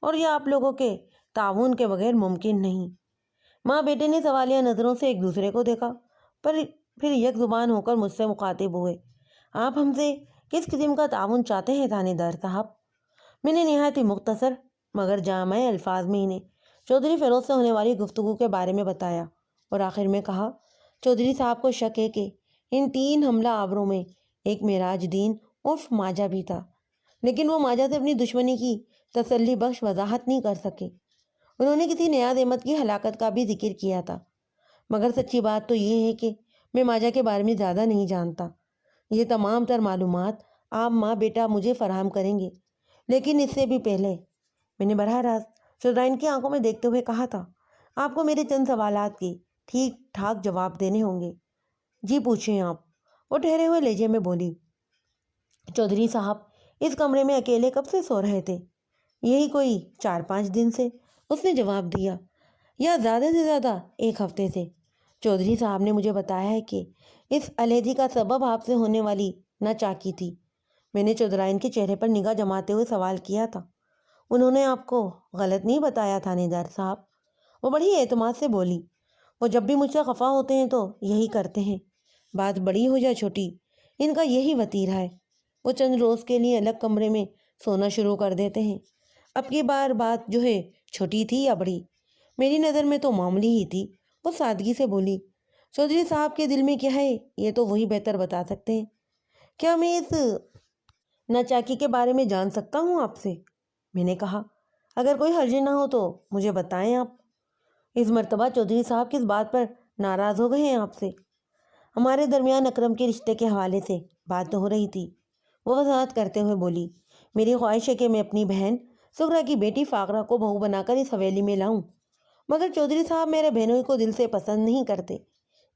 اور یہ آپ لوگوں کے تعاون کے بغیر ممکن نہیں۔ ماں بیٹے نے سوالیہ نظروں سے ایک دوسرے کو دیکھا، پھر یک زبان ہو کر مجھ سے مخاطب ہوئے، آپ ہم سے کس قسم کا تعاون چاہتے ہیں تھانے دار صاحب؟ میں نے نہایت ہی مختصر مگر جامع الفاظ میں انہیں چودھری فیروز سے ہونے والی گفتگو کے بارے میں بتایا، اور آخر میں کہا، چودھری صاحب کو شک ہے کہ ان 3 حملہ آوروں میں ایک معراج دین عرف ماجہ بھی تھا، لیکن وہ ماجہ سے اپنی دشمنی کی تسلی بخش وضاحت نہیں کر سکے۔ انہوں نے کسی نیاز احمد کی ہلاکت کا بھی ذکر کیا تھا، مگر سچی بات تو یہ ہے کہ میں ماجہ کے بارے میں زیادہ نہیں جانتا۔ یہ تمام تر معلومات آپ ماں بیٹا مجھے فراہم کریں گے، لیکن اس سے بھی پہلے میں نے براہ راست چودھرائن کی آنکھوں میں دیکھتے ہوئے کہا تھا، آپ کو میرے چند سوالات کے ٹھیک ٹھاک جواب دینے ہوں گے۔ جی پوچھیں آپ، وہ ٹھہرے ہوئے لہجے میں بولی۔ چودھری صاحب اس کمرے میں اکیلے کب سے سو رہے تھے؟ یہی کوئی 4-5 دن سے، اس نے جواب دیا، یا زیادہ سے زیادہ 1 ہفتے سے۔ چودھری صاحب نے مجھے بتایا ہے کہ اس علیحدگی کا سبب آپ سے ہونے والی ناچاکی تھی۔ میں نے چودھرائن کے چہرے پر نگاہ جماتے ہوئے سوال کیا تھا، انہوں نے آپ کو غلط نہیں بتایا تھانے دار صاحب؟ وہ بڑی اعتماد سے بولی، وہ جب بھی مجھ سے خفا ہوتے ہیں تو یہی کرتے ہیں، بات بڑی ہو یا چھوٹی ان کا یہی وتیرہ ہے۔ وہ چند روز کے لیے الگ کمرے میں سونا شروع کر دیتے ہیں۔ اب کی بار بات جو ہے چھوٹی تھی یا بڑی؟ میری نظر میں تو معمولی ہی تھی، وہ سادگی سے بولی۔ چودھری صاحب کے دل میں کیا ہے یہ تو وہی بہتر بتا سکتے ہیں۔ کیا میں اس ناچاکی کے بارے میں جان سکتا ہوں آپ سے؟ میں نے کہا۔ اگر کوئی حرج نہ ہو تو مجھے بتائیں آپ۔ اس مرتبہ چودھری صاحب کس بات پر ناراض ہو گئے ہیں آپ سے؟ ہمارے درمیان اکرم کے رشتے کے حوالے سے بات تو ہو رہی تھی، وہ وضاحت کرتے ہوئے بولی۔ میری خواہش ہے کہ میں اپنی بہن سغرا کی بیٹی فاقرہ کو بہو بنا کر اس حویلی میں لاؤں، مگر چودھری صاحب میرے بہنوئی کو دل سے پسند نہیں کرتے،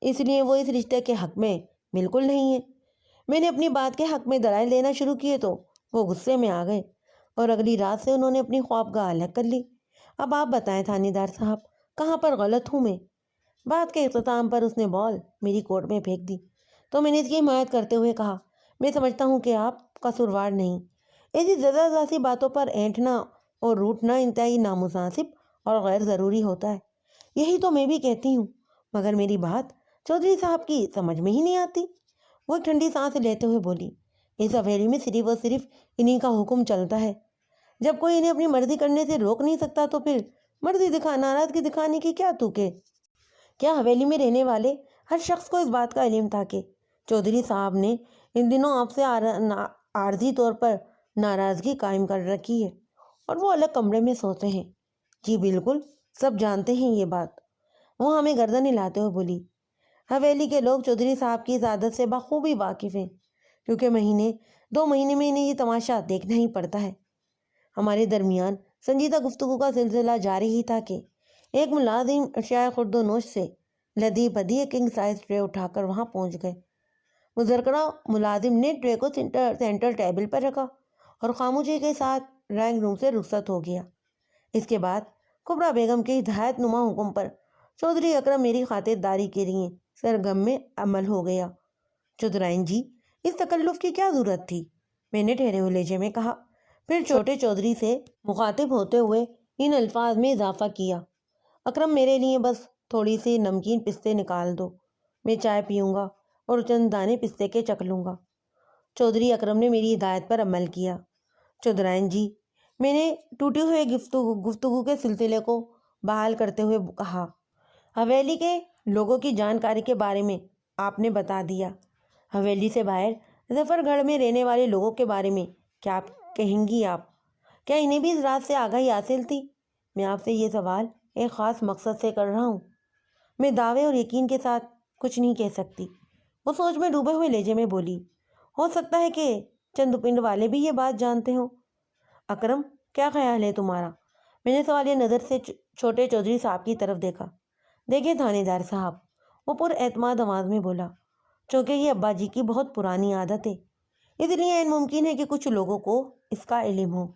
اس لیے وہ اس رشتے کے حق میں بالکل نہیں ہے۔ میں نے اپنی بات کے حق میں دلائل دینا شروع کیے تو وہ غصے میں آ گئے اور اگلی رات سے انہوں نے اپنی خوابگاہ الگ کر لی۔ اب آپ بتائیں تھانے دار صاحب، کہاں پر غلط ہوں میں؟ بات کے اختتام پر اس نے بال میری کوٹ میں پھینک دی تو میں نے اس کی حمایت کرتے ہوئے کہا، میں سمجھتا ہوں کہ آپ قصوروار نہیں، ایسی زیادہ سی باتوں پر اینٹھنا اور روٹنا انتہائی نامناسب اور غیر ضروری ہوتا ہے۔ یہی تو میں بھی کہتی ہوں، مگر میری بات چودھری صاحب کی سمجھ میں ہی نہیں آتی۔ وہ ایک ٹھنڈی سانس لیتے ہوئے بولی، اس حویلی میں صرف اور صرف انہی کا حکم چلتا ہے، جب کوئی انہیں اپنی مرضی کرنے سے روک نہیں سکتا تو پھر ناراضگی دکھانے کی کیا تک ہے؟ کیا حویلی میں رہنے والے ہر شخص کو اس بات کا علم تھا کہ چودھری صاحب نے ان دنوں آپ سے عارضی طور پر ناراضگی قائم کر رکھی ہے اور وہ الگ کمرے میں سوتے ہیں؟ جی بالکل، سب جانتے ہیں یہ بات۔ وہ ہمیں گردن ہلاتے ہوئے بولی، حویلی کے لوگ چودھری صاحب کی اس عادت سے بخوبی واقف ہیں، کیونکہ مہینے 2 مہینے میں انہیں یہ تماشا دیکھنا ہی پڑتا ہے۔ ہمارے درمیان سنجیدہ گفتگو کا سلسلہ جاری ہی تھا کہ ایک ملازم اشیاء خورد و نوش سے لدی بدی ایک کنگ سائز ٹرے اٹھا کر وہاں پہنچ گئے۔ مذکورہ ملازم نے ٹرے کو سینٹر ٹیبل پر رکھا اور خاموشی کے ساتھ ڈرائنگ روم سے رخصت ہو گیا۔ اس کے بعد کبریٰ بیگم کے ہدایت نما حکم پر چودھری اکرم میری خاطرداری کے لیے سرگرم میں عمل ہو گیا۔ چودھرائن جی، اس تکلف کی کیا ضرورت تھی؟ میں نے ٹھہرے ہوئے لہجے میں کہا، پھر چھوٹے چودھری سے مخاطب ہوتے ہوئے ان الفاظ میں اضافہ کیا، اکرم میرے لیے بس تھوڑی سی نمکین پستے نکال دو، میں چائے پیوں گا اور چند دانے پستے کے چکھ لوں گا۔ چودھری اکرم نے میری ہدایت پر عمل کیا۔ چودھرائن جی، میں نے ٹوٹی ہوئے گفتگو کے سلسلے کو بحال کرتے ہوئے کہا، حویلی کے لوگوں کی جانکاری کے بارے میں آپ نے بتا دیا، حویلی سے باہر ظفر گڑھ میں رہنے والے لوگوں کے بارے میں کیا کہیں گی آپ؟ کیا انہیں بھی اس رات سے آگاہی حاصل تھی؟ میں آپ سے یہ سوال ایک خاص مقصد سے کر رہا ہوں۔ میں دعوے اور یقین کے ساتھ کچھ نہیں کہہ سکتی، وہ سوچ میں ڈوبے ہوئے لہجے میں بولی۔ ہو سکتا ہے کہ چند پنڈ والے بھی یہ بات جانتے ہوں۔ اکرم، کیا خیال ہے تمہارا؟ میں نے سوالیہ نظر سے چھوٹے چودھری صاحب کی طرف دیکھا۔ دیکھیں تھانے دار صاحب، وہ پر اعتماد آواز میں بولا، چونکہ یہ ابا جی کی بہت پرانی عادت ہے، اس لیے ممکن ہے کہ کچھ لوگوں کو اس کا علم ہو۔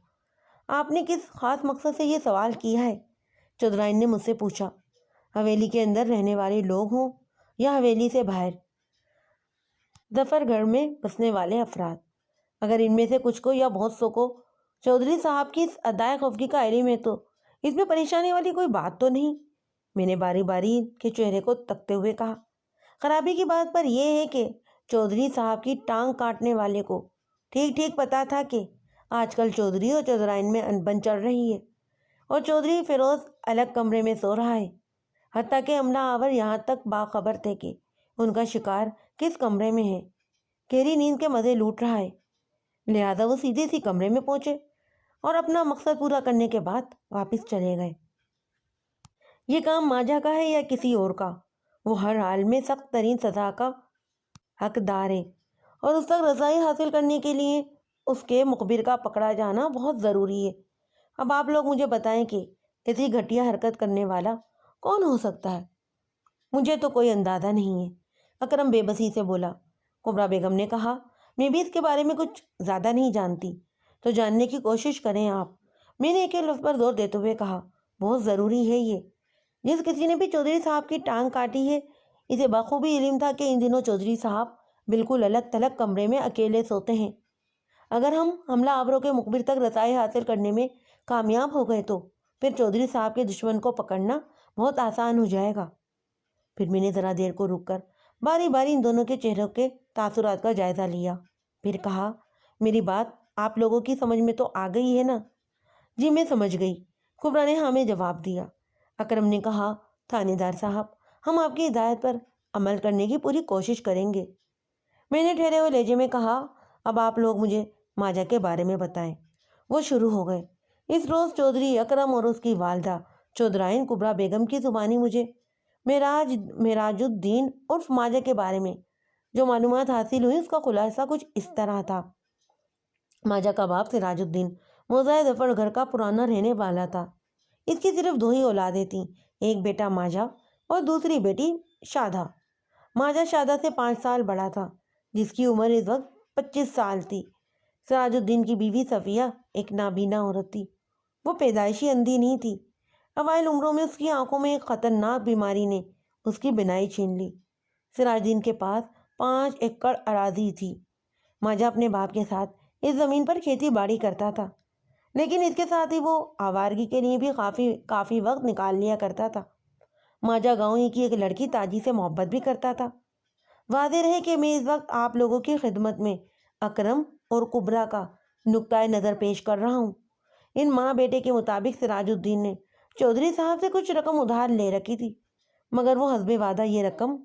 آپ نے کس خاص مقصد سے یہ سوال کیا ہے؟ چودھرائن نے مجھ سے پوچھا۔ حویلی کے اندر رہنے والے لوگ ہوں یا حویلی سے باہر ظفر گڑھ میں بسنے والے افراد، اگر ان میں سے کچھ کو یا بہت سو کو چودھری صاحب کی اس ادائے خفگی کا علم ہے تو اس میں پریشانی والی کوئی بات تو نہیں؟ میں نے باری باری کے چہرے کو تکتے ہوئے کہا۔ خرابی کی بات پر یہ ہے کہ چودھری صاحب کی ٹانگ کاٹنے والے کو ٹھیک پتا تھا کہ آج کل چودھری اور چودھرائن میں انبن چل رہی ہے اور چودھری فیروز الگ کمرے میں سو رہا ہے، حتیٰ کہ عملہ آور یہاں تک باخبر تھے کہ ان کا شکار کس کمرے میں ہے، گہری نیند کے مزے لوٹ رہا ہے، لہذا وہ سیدھے سی کمرے میں پہنچے اور اپنا مقصد پورا کرنے کے بعد واپس چلے گئے۔ یہ کام ماجہ کا ہے یا کسی اور کا، وہ ہر حال میں سخت ترین سزا کا حقدار ہے اور اس تک رسائی حاصل کرنے کے لیے اس کے مخبر کا پکڑا جانا بہت ضروری ہے۔ اب آپ لوگ مجھے بتائیں کہ ایسی گھٹیا حرکت کرنے والا کون ہو سکتا ہے؟ مجھے تو کوئی اندازہ نہیں ہے، اکرم بے بسی سے بولا۔ کبریٰ بیگم نے کہا، میں بھی اس کے بارے میں کچھ زیادہ نہیں جانتی، تو جاننے کی کوشش کریں آپ۔ میں نے ایک لفظ پر زور دیتے ہوئے کہا، بہت ضروری ہے یہ۔ جس کسی نے بھی چودھری صاحب کی ٹانگ کاٹی ہے، اسے بخوبی علم تھا کہ ان دنوں چودھری صاحب بالکل الگ تھلگ کمرے میں اکیلے سوتے ہیں۔ اگر ہم حملہ آوروں کے مخبر تک رسائی حاصل کرنے میں کامیاب ہو گئے تو پھر چودھری صاحب کے دشمن کو پکڑنا بہت آسان ہو جائے گا۔ پھر میں نے ذرا دیر کو رک کر باری باری ان دونوں کے چہروں کے تاثرات کا جائزہ لیا، پھر کہا، میری بات آپ لوگوں کی سمجھ میں تو آ گئی ہے نا؟ جی میں سمجھ گئی، کبریٰ نے ہاں میں جواب دیا۔ اکرم نے کہا، تھانے دار صاحب، ہم آپ کی ہدایت پر عمل کرنے کی پوری کوشش کریں گے۔ میں نے ٹھہرے ہوئے لہجے میں کہا، اب آپ لوگ مجھے ماجا کے بارے میں بتائیں۔ وہ شروع ہو گئے۔ اس روز چودھری اکرم اور اس کی والدہ چودھرائن کبرا بیگم کی زبانی مجھے معراج الدین عرف ماجا کے بارے میں جو معلومات حاصل ہوئی اس کا خلاصہ کچھ اس طرح تھا۔ ماجا کا باپ سراج الدین موضع ظفر گھر کا پرانا رہنے والا تھا۔ اس کی صرف 2 ہی اولادیں تھیں، ایک بیٹا ماجا اور دوسری بیٹی شادہ۔ ماجا شادہ سے 5 سال بڑا تھا، جس کی عمر اس وقت 25 سال تھی۔ سراج الدین کی بیوی صفیہ ایک نابینا عورت تھی۔ وہ پیدائشی اندھی نہیں تھی۔ اوائل عمروں میں اس کی آنکھوں میں ایک خطرناک بیماری نے اس کی بینائی چھین لی۔ سراج الدین کے پاس 5 ایکڑ اراضی تھی۔ ماجا اپنے باپ کے ساتھ اس زمین پر کھیتی باڑی کرتا تھا، لیکن اس کے ساتھ ہی وہ آوارگی کے لیے بھی کافی وقت نکال لیا کرتا تھا۔ ماجا گاؤں ہی کی ایک لڑکی تاجی سے محبت بھی کرتا تھا۔ واضح رہے کہ میں اس وقت آپ لوگوں کی خدمت میں اکرم اور کبرا کا نقطۂ نظر پیش کر رہا ہوں۔ ان ماں بیٹے کے مطابق سراج الدین نے چودھری صاحب سے کچھ رقم ادھار لے رکھی تھی، مگر وہ حسب وعدہ یہ رقم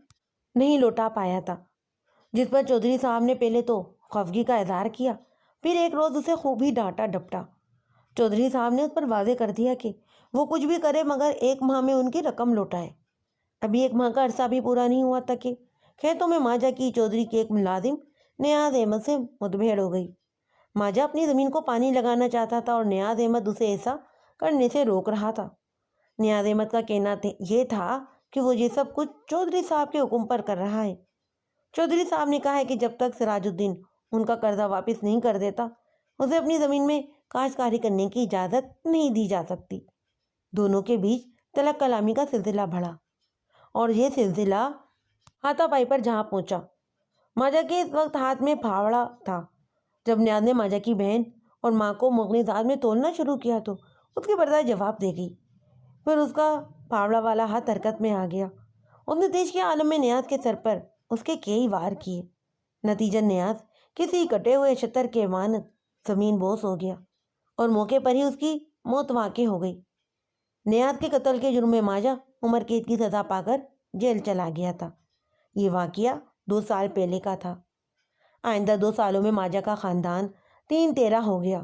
نہیں لوٹا پایا تھا، جس پر چودھری صاحب نے پہلے تو خفگی کا اظہار کیا، پھر ایک روز اسے خوب ہی ڈانٹا ڈپٹا۔ چودھری صاحب نے اس پر واضح کر دیا کہ وہ کچھ بھی کرے مگر 1 ماہ میں ان کی رقم لوٹائے۔ ابھی 1 ماہ کا عرصہ بھی پورا نہیں ہوا تھا کہ کھیتوں میں ماجا کی چودھری کے ایک ملازم نیاز احمد سے مدبھیڑ ہو گئی۔ ماجا اپنی زمین کو پانی لگانا چاہتا تھا اور نیاز احمد اسے ایسا کرنے سے روک رہا تھا۔ نیاز احمد کا کہنا یہ تھا کہ وہ یہ سب کچھ چودھری صاحب کے حکم پر کر رہا ہے۔ چودھری صاحب نے کہا ہے کہ جب تک سراج الدین ان کا قرضہ واپس نہیں کر دیتا اسے اپنی زمین میں کاشتکاری کرنے کی اجازت نہیں دی جا سکتی۔ دونوں کے بیچ تلک کلامی کا سلسلہ بڑھا اور یہ سلسلہ ہاتھا پائی پر جہاں پہنچا۔ ماجا کے اس وقت ہاتھ میں پھاوڑا تھا۔ جب نیاز نے ماجا کی بہن اور ماں کو مغنیزاد میں تولنا شروع کیا تو اس کی بردا جواب دے گئی، پھر اس کا پھاوڑا والا ہاتھ حرکت میں آ گیا۔ اس نے تیش کے عالم میں نیاز کے سر پر اس کے کئی وار کیے۔ نتیجہ نیاز کسی کٹے ہوئے شتر کے مانند زمین بوس ہو گیا اور موقع پر ہی اس کی موت واقع ہو گئی۔ نیاز کے قتل کے جرم میں ماجا عمر قید کی سزا پا کر جیل چلا گیا تھا۔ یہ واقعہ 2 سال پہلے کا تھا۔ آئندہ 2 سالوں میں ماجا کا خاندان 3 تیرا ہو گیا۔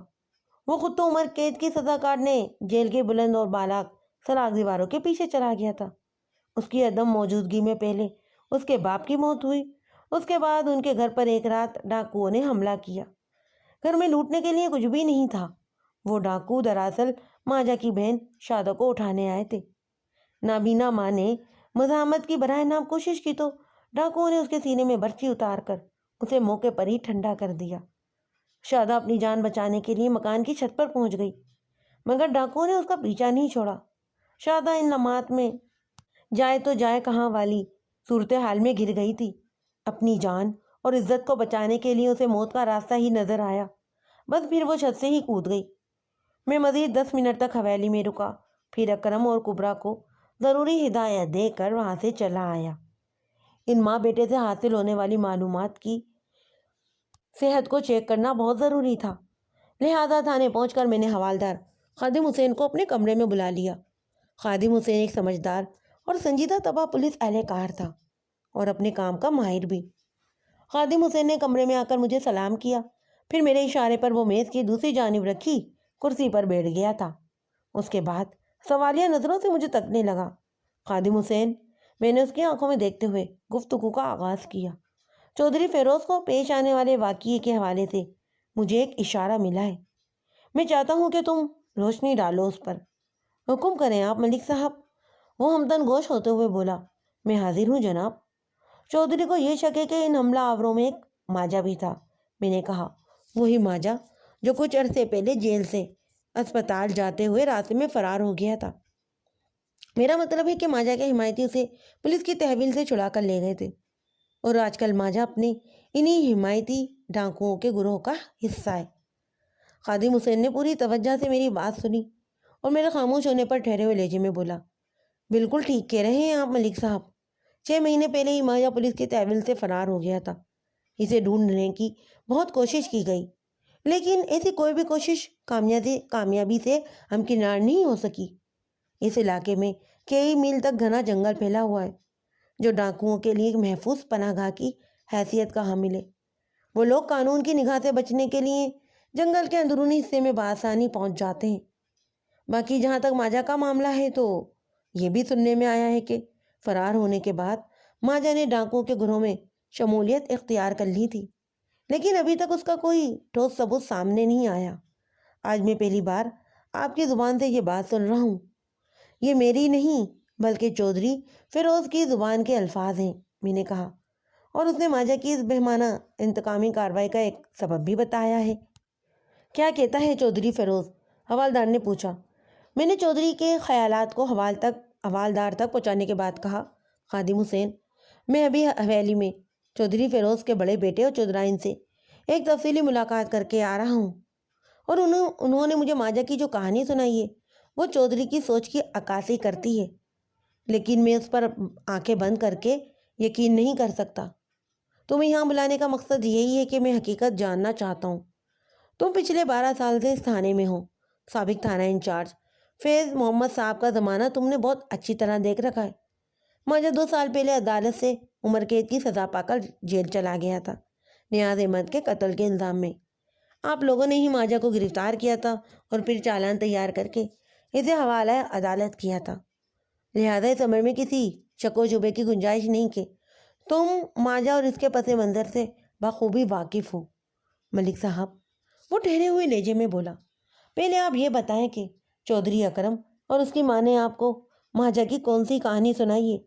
وہ خود تو عمر قید کی سزا کاٹنے جیل کے بلند اور بالا سلاخ دیواروں کے پیچھے چلا گیا تھا۔ اس کی عدم موجودگی میں پہلے اس کے باپ کی موت ہوئی، اس کے بعد ان کے گھر پر ایک رات ڈاکوؤں نے حملہ کیا۔ گھر میں لوٹنے کے لیے کچھ بھی نہیں تھا۔ وہ ڈاکو دراصل ماجا کی بہن شادہ کو اٹھانے آئے تھے۔ نابینا ماں نے مزاحمت کی برائے نام کوشش کی تو ڈاکوؤں نے اس کے سینے میں برچی اتار کر اسے موقع پر ہی ٹھنڈا کر دیا۔ شادہ اپنی جان بچانے کے لیے مکان کی چھت پر پہنچ گئی، مگر ڈاکوؤں نے اس کا پیچھا نہیں چھوڑا۔ شادہ ان لمحات میں جائے تو جائے کہاں والی صورتحال میں گر گئی تھی۔ اپنی جان اور عزت کو بچانے کے لیے اسے موت کا راستہ ہی نظر آیا، بس پھر وہ چھت سے ہی کود گئی۔ میں مزید 10 منٹ تک حویلی میں رکا، پھر اکرم اور کبرا کو ضروری ہدایت دے کر وہاں سے چلا آیا۔ ان ماں بیٹے سے حاصل ہونے والی معلومات کی صحت کو چیک کرنا بہت ضروری تھا، لہذا تھانے پہنچ کر میں نے حوالدار خادم حسین کو اپنے کمرے میں بلا لیا۔ خادم حسین ایک سمجھدار اور سنجیدہ طبع پولیس اہلکار تھا اور اپنے کام کا ماہر بھی۔ خادم حسین نے کمرے میں آ کر مجھے سلام کیا، پھر میرے اشارے پر وہ میز کی دوسری جانب رکھی کرسی پر بیٹھ گیا تھا۔ اس کے بعد سوالیہ نظروں سے مجھے تکنے لگا۔ خادم حسین، میں نے اس کی آنکھوں میں دیکھتے ہوئے گفتگو کا آغاز کیا۔ چودھری فیروز کو پیش آنے والے واقعے کے حوالے سے مجھے ایک اشارہ ملا ہے، میں چاہتا ہوں کہ تم روشنی ڈالو اس پر۔ حکم کریں آپ ملک صاحب، وہ ہمدن گوش ہوتے ہوئے بولا۔ میں حاضر ہوں جناب۔ چودھری کو یہ شک ہے کہ ان حملہ آوروں میں ایک ماجا بھی تھا۔ میں نے کہا، وہی ماجا جو کچھ عرصے پہلے جیل سے اسپتال جاتے ہوئے راستے میں فرار ہو گیا تھا۔ میرا مطلب ہے کہ ماجا کے حمایتی اسے پولیس کی تحویل سے چھڑا کر لے گئے تھے اور آج کل ماجا اپنے انہی حمایتی ڈاکوؤں کے گروہ کا حصہ ہے۔ خادم حسین نے پوری توجہ سے میری بات سنی اور میرے خاموش ہونے پر ٹھہرے ہوئے لہجے میں بولا، بالکل ٹھیک کہہ رہے ہیں آپ ملک صاحب۔ 6 مہینے پہلے ہی ماجا پولیس کی تحویل سے فرار ہو گیا تھا۔ اسے ڈھونڈنے کی بہت کوشش کی گئی، لیکن ایسی کوئی بھی کوشش کامیابی سے ہمکنار نہیں ہو سکی۔ اس علاقے میں کئی میل تک گھنا جنگل پھیلا ہوا ہے جو ڈاکوؤں کے لیے ایک محفوظ پناہ گاہ کی حیثیت کا حامل ہے۔ وہ لوگ قانون کی نگاہ سے بچنے کے لیے جنگل کے اندرونی حصے میں بآسانی پہنچ جاتے ہیں۔ باقی جہاں تک ماجا کا معاملہ ہے تو یہ بھی سننے میں آیا ہے کہ فرار ہونے کے بعد ماجا نے ڈاکوؤں کے گروہ میں شمولیت اختیار کر لی تھی، لیکن ابھی تک اس کا کوئی ٹھوس ثبوت سامنے نہیں آیا۔ آج میں پہلی بار آپ کی زبان سے یہ بات سن رہا ہوں۔ یہ میری نہیں بلکہ چودھری فیروز کی زبان کے الفاظ ہیں، میں نے کہا، اور اس نے ماجا کی اس بہمانہ انتقامی کارروائی کا ایک سبب بھی بتایا ہے۔ کیا کہتا ہے چودھری فیروز؟ حوالدار نے پوچھا۔ میں نے چودھری کے خیالات کو حوالدار تک پہنچانے کے بعد کہا، خادم حسین، میں ابھی حویلی میں چودھری فیروز کے بڑے بیٹے اور چودھرائن سے ایک تفصیلی ملاقات کر کے آ رہا ہوں، اور انہوں نے مجھے ماجا کی جو کہانی سنائی ہے وہ چودھری کی سوچ کی عکاسی کرتی ہے، لیکن میں اس پر آنکھیں بند کر کے یقین نہیں کر سکتا۔ تمہیں یہاں بلانے کا مقصد یہی ہے کہ میں حقیقت جاننا چاہتا ہوں۔ تم پچھلے 12 سال سے اس تھانے میں ہو۔ سابق تھانہ انچارج فیض محمد صاحب کا زمانہ تم نے بہت اچھی طرح دیکھ رکھا ہے۔ ماجا 2 سال پہلے عدالت سے عمر قید کی سزا پا کر جیل چلا گیا تھا، نیاز احمد کے قتل کے الزام میں۔ آپ لوگوں نے ہی ماجا کو گرفتار کیا تھا اور پھر چالان تیار کر کے اسے حوالہ عدالت کیا تھا، لہذا اس عمر میں کسی شک و شبے کی گنجائش نہیں کہ تم ماجا اور اس کے پس منظر سے بخوبی واقف ہو۔ ملک صاحب، وہ ٹھہرے ہوئے لہجے میں بولا، پہلے آپ یہ بتائیں کہ چودھری اکرم اور اس کی ماں نے آپ کو ماجا کی کون سی کہانی سنائی ہے،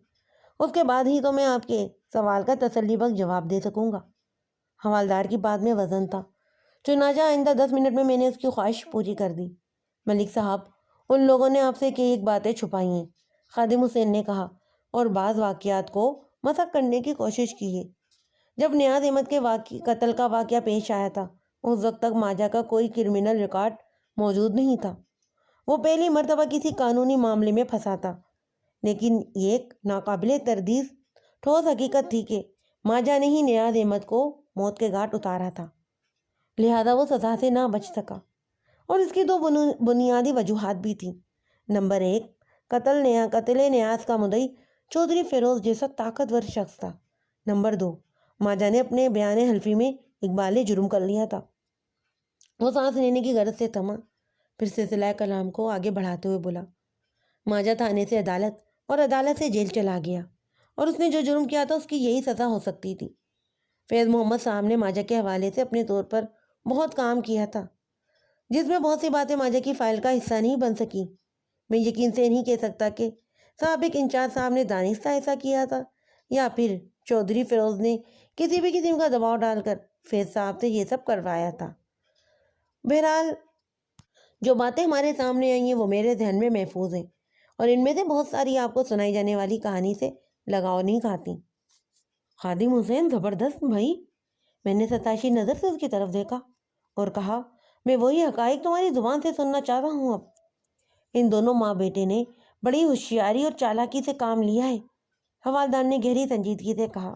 اس کے بعد ہی تو میں آپ کے سوال کا تسلی بخش جواب دے سکوں گا۔ حوالدار کی بات میں وزن تھا، چنانچہ آئندہ 10 منٹ میں نے اس کی خواہش پوری کر دی۔ ملک صاحب، ان لوگوں نے آپ سے ایک باتیں چھپائی ہیں، خادم حسین نے کہا، اور بعض واقعات کو مسخ کرنے کی کوشش کی ہے۔ جب نیاز احمد کے قتل کا واقعہ پیش آیا تھا اس وقت تک ماجا کا کوئی کرمنل ریکارڈ موجود نہیں تھا۔ وہ پہلی مرتبہ کسی قانونی معاملے میں پھنسا تھا، لیکن یہ ایک ناقابل تردید ٹھوس حقیقت تھی کہ ماجا نے ہی نیاز احمد کو موت کے گھاٹ اتارا تھا، لہذا وہ سزا سے نہ بچ سکا، اور اس کی 2 بنیادی وجوہات بھی تھیں۔ نمبر 1، قتل نیاز کا مدعی چودھری فیروز جیسا طاقتور شخص تھا۔ نمبر 2، ماجا نے اپنے بیان حلفی میں اقبال جرم کر لیا تھا۔ وہ سانس لینے کی غرض سے تھما، پھر سلسلہ کلام کو آگے بڑھاتے ہوئے بولا، ماجا تھانے سے عدالت اور عدالت سے جیل چلا گیا، اور اس نے جو جرم کیا تھا اس کی یہی سزا ہو سکتی تھی۔ فیض محمد صاحب نے ماجا کے حوالے سے اپنے طور پر بہت کام کیا تھا، جس میں بہت سی باتیں ماجا کی فائل کا حصہ نہیں بن سکیں۔ میں یقین سے نہیں کہہ سکتا کہ سابق انچارج صاحب نے دانستہ ایسا کیا تھا یا پھر چودھری فیروز نے کسی بھی قسم کا دباؤ ڈال کر فیض صاحب سے یہ سب کروایا تھا۔ بہرحال جو باتیں ہمارے سامنے آئی ہیں وہ میرے ذہن میں محفوظ ہیں، اور ان میں سے بہت ساری آپ کو سنائی جانے والی کہانی سے لگاؤ نہیں کھاتی۔ خادم حسین، زبردست بھائی! میں نے ستائشی نظر سے اس کی طرف دیکھا اور کہا، میں وہی حقائق تمہاری زبان سے سننا چاہتا ہوں۔ اب ان دونوں ماں بیٹے نے بڑی ہوشیاری اور چالاکی سے کام لیا ہے، حوالدار نے گہری سنجیدگی سے کہا۔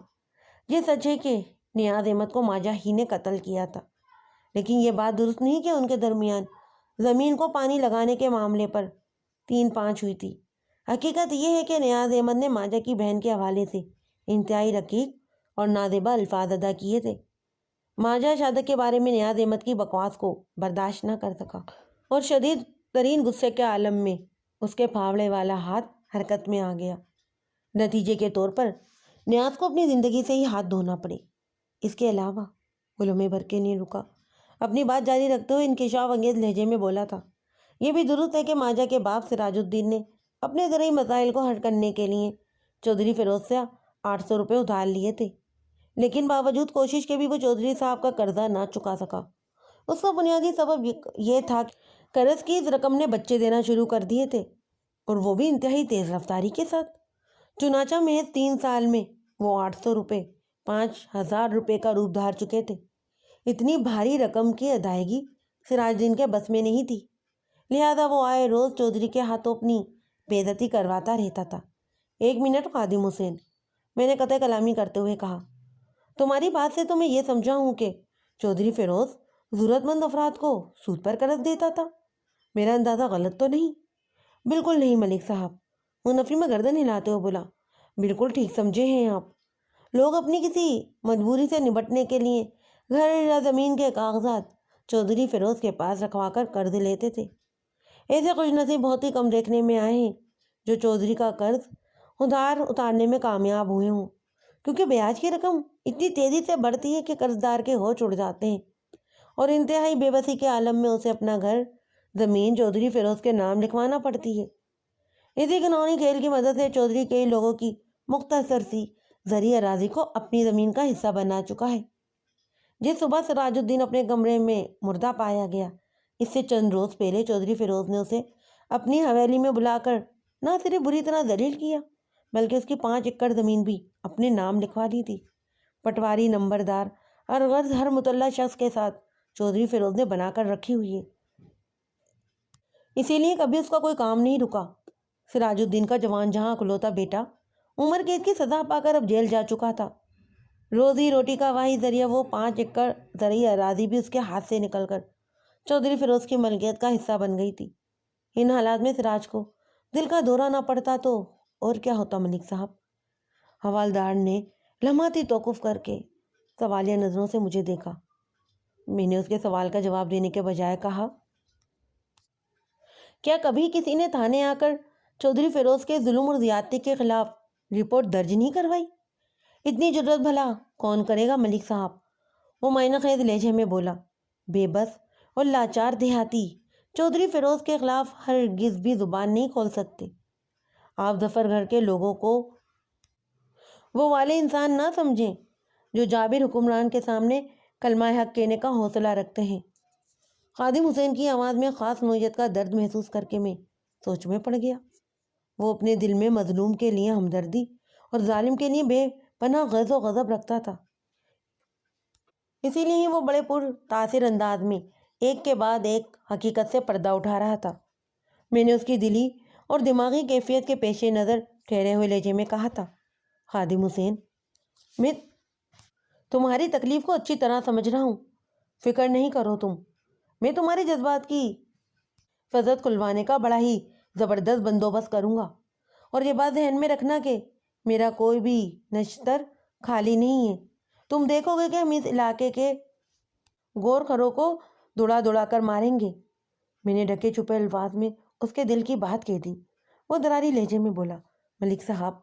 یہ سچ ہے کہ نیاز احمد کو ماجا ہی نے قتل کیا تھا، لیکن یہ بات درست نہیں کہ ان کے درمیان زمین کو پانی لگانے کے معاملے پر 3-5 ہوئی تھی۔ حقیقت یہ ہے کہ نیاز احمد نے ماجا کی بہن کے حوالے سے انتہائی رقیق اور نازیبا الفاظ ادا کیے تھے۔ ماجا شہادت کے بارے میں نیاز احمد کی بکواس کو برداشت نہ کر سکا، اور شدید ترین غصے کے عالم میں اس کے پھاوڑے والا ہاتھ حرکت میں آ گیا۔ نتیجے کے طور پر نیاز کو اپنی زندگی سے ہی ہاتھ دھونا پڑے۔ اس کے علاوہ علوم برقی نہیں رکا، اپنی بات جاری رکھتے ہوئے انکشاف انگیز لہجے میں بولا تھا، یہ بھی درست ہے کہ ماجا کے باپ سراج الدین نے اپنے زرعی مسائل کو حل کرنے کے لیے چودھری فیروز سے 800 روپے ادھار لیے تھے، لیکن باوجود کوشش کے بھی وہ چودھری صاحب کا قرضہ نہ چکا سکا۔ اس کا بنیادی سبب یہ تھا کہ قرض کی اس رقم نے بچے دینا شروع کر دیے تھے، اور وہ بھی انتہائی تیز رفتاری کے ساتھ۔ چنانچہ محض 3 سال میں وہ 800 روپے 5000 روپے کا روپ دھار چکے تھے۔ اتنی بھاری رقم کی ادائیگی سراج الدین کے بس میں نہیں تھی، لہذا وہ آئے روز چودھری کے ہاتھوں اپنی بے عزتی کرواتا رہتا تھا۔ 1 منٹ خادم حسین، میں نے قطع کلامی کرتے ہوئے کہا، تمہاری بات سے تو میں یہ سمجھا ہوں کہ چودھری فیروز ضرورت مند افراد کو سود پر قرض دیتا تھا۔ میرا اندازہ غلط تو نہیں؟ بالکل نہیں ملک صاحب، منفی میں گردن ہلاتے ہوئے بولا، بالکل ٹھیک سمجھے ہیں آپ۔ لوگ اپنی کسی مجبوری سے نمٹنے کے لیے گھر یا زمین کے کاغذات چودھری فیروز کے پاس رکھوا کر قرض لیتے تھے۔ ایسے خوش نصیب بہت ہی کم دیکھنے میں آئے ہیں جو چودھری کا قرض ادھار اتارنے میں کامیاب ہوئے ہوں، کیونکہ بیاج کی رقم اتنی تیزی سے بڑھتی ہے کہ قرض دار کے ہوش اڑ جاتے ہیں اور انتہائی بے بسی کے عالم میں اسے اپنا گھر زمین چودھری فیروز کے نام لکھوانا پڑتی ہے۔ اسی گھناؤنی کھیل کی مدد سے چودھری کئی لوگوں کی مختصر سی زرعی اراضی کو اپنی زمین کا حصہ بنا چکا ہے۔ جس صبح سراج الدین اپنے کمرے میں مردہ پایا گیا، اس سے چند روز پہلے چودھری فیروز نے اسے اپنی حویلی میں بلا کر نہ صرف بری طرح ذلیل کیا بلکہ اس کی 5 ایکڑ زمین بھی اپنے نام لکھوا دی تھی۔ پٹواری، نمبردار اور غرض ہر مطلع شخص کے ساتھ چودھری فیروز نے بنا کر رکھی ہوئی ہے، اسی لیے کبھی اس کا کوئی کام نہیں رکا۔ سراج الدین کا جوان جہاں اکلوتا بیٹا عمر قید کی سزا پا کر اب جیل جا چکا تھا، روزی روٹی کا واحد ذریعہ وہ 5 ایکڑ زرعی اراضی بھی اس کے ہاتھ سے نکل کر چودھری فیروز کی ملکیت کا حصہ بن گئی تھی۔ ان حالات میں سراج کو دل کا دورہ نہ پڑتا تو اور کیا ہوتا ملک صاحب؟ حوالدار نے لمحاتی توقف کر کے سوالیہ نظروں سے مجھے دیکھا۔ میں نے اس کے سوال کا جواب دینے کے بجائے کہا، کیا کبھی کسی نے تھانے آ کر چودھری فیروز کے ظلم اور زیادتی کے خلاف رپورٹ درج نہیں کروائی؟ اتنی جرت بھلا کون کرے گا ملک صاحب؟ وہ معنی خیز لہجے میں بولا۔ بے بس اور لاچار دیہاتی چودھری فیروز کے خلاف ہرگز بھی زبان نہیں کھول سکتے۔ آپ ظفر گھر کے لوگوں کو وہ والے انسان نہ سمجھیں جو جابر حکمران کے سامنے کلمہ حق کہنے کا حوصلہ رکھتے ہیں۔ خادم حسین کی آواز میں خاص نوعیت کا درد محسوس کر کے میں سوچ میں پڑ گیا۔ وہ اپنے دل میں مظلوم کے لیے ہمدردی اور ظالم کے لیے بے پناہ غضب و غضب رکھتا تھا، اسی لیے وہ بڑے پر تاثر انداز میں ایک کے بعد ایک حقیقت سے پردہ اٹھا رہا تھا۔ میں نے اس کی دلی اور دماغی کیفیت کے پیش نظر ٹھہرے ہوئے لہجے میں کہا تھا، خادم حسین، میں تمہاری تکلیف کو اچھی طرح سمجھ رہا ہوں، فکر نہیں کرو تم۔ میں تمہارے جذبات کی فضت کھلوانے کا بڑا ہی زبردست بندوبست کروں گا، اور یہ بات ذہن میں رکھنا کہ میرا کوئی بھی نشتر خالی نہیں ہے۔ تم دیکھو گے کہ ہم اس علاقے کے گور خروں کو دوڑا دوڑا کر ماریں گے۔ میں نے ڈھکے چھپے الفاظ میں اس کے دل کی بات کہہ دی۔ وہ دراری لہجے میں بولا، ملک صاحب،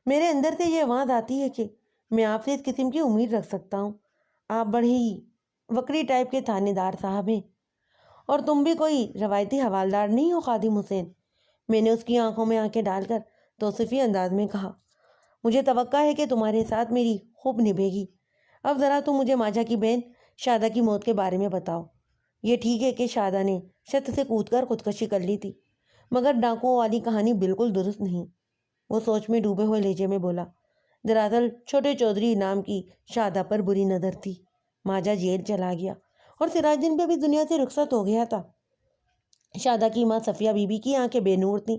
میرے اندر سے یہ آواز آتی ہے کہ میں آپ سے اس قسم کی امید رکھ سکتا ہوں۔ آپ بڑے ہی وکری ٹائپ کے تھانے دار صاحب ہیں، اور تم بھی کوئی روایتی حوالدار نہیں ہو خادم حسین۔ میں نے اس کی آنکھوں میں آنکھیں ڈال کر توصیفی انداز میں کہا، مجھے توقع ہے کہ تمہارے ساتھ میری خوب نبھے گی۔ اب ذرا تم مجھے ماجا کی بہن شادہ کی موت کے بارے میں بتاؤ۔ یہ ٹھیک ہے کہ شادہ نے چھت سے کود کر خودکشی کر لی تھی، مگر ڈاکوؤں والی کہانی بالکل درست نہیں۔ وہ سوچ میں ڈوبے ہوئے لہجے میں بولا، دراصل چھوٹے چودھری نام کی شادہ پر بری نظر تھی۔ ماجا جیل چلا گیا اور سراج الدین بھی دنیا سے رخصت ہو گیا تھا۔ شادہ کی ماں صفیہ بی بی کی آنکھیں بے نور تھیں،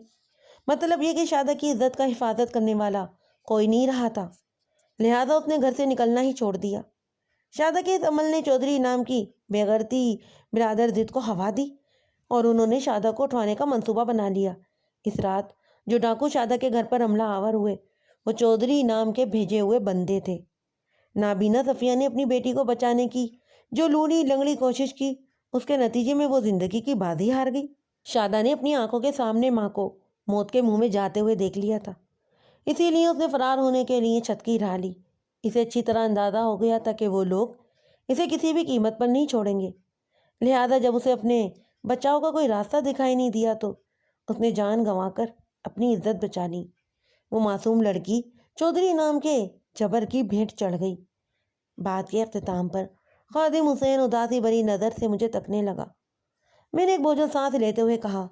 مطلب یہ کہ شادہ کی عزت کا حفاظت کرنے والا کوئی نہیں رہا تھا، لہٰذا اس نے گھر سے نکلنا ہی چھوڑ دیا۔ شادہ کے اس عمل نے چودھری نام کی بے غیرتی برادر ضد کو ہوا دی اور انہوں نے شادہ کو اٹھوانے کا منصوبہ بنا لیا۔ اس رات جو ڈاکو شادہ کے گھر پر حملہ آور ہوئے وہ چودھری نام کے بھیجے ہوئے بندے تھے۔ نابینا صفیہ نے اپنی بیٹی کو بچانے کی جو لوڑی لنگڑی کوشش کی، اس کے نتیجے میں وہ زندگی کی بازی ہار گئی۔ شادہ نے اپنی آنکھوں کے سامنے ماں کو موت کے منہ میں جاتے ہوئے دیکھ لیا تھا، اسی لیے اس نے فرار ہونے کے لیے چھت کی راہ لی۔ اسے اچھی طرح اندازہ ہو گیا تھا کہ وہ لوگ اسے کسی بھی قیمت پر نہیں چھوڑیں گے، لہٰذا جب اسے اپنے بچاؤ کا کوئی راستہ دکھائی نہیں دیا تو اس نے جان گنوا کر اپنی عزت بچا لی۔ وہ معصوم لڑکی چودھری نام کے جبر کی بھیٹ چڑھ گئی۔ بات کے اختتام پر خادم حسین اداسی بری نظر سے مجھے تکنے لگا۔ میں نے ایک بوجھل سانس لیتے ہوئے کہا،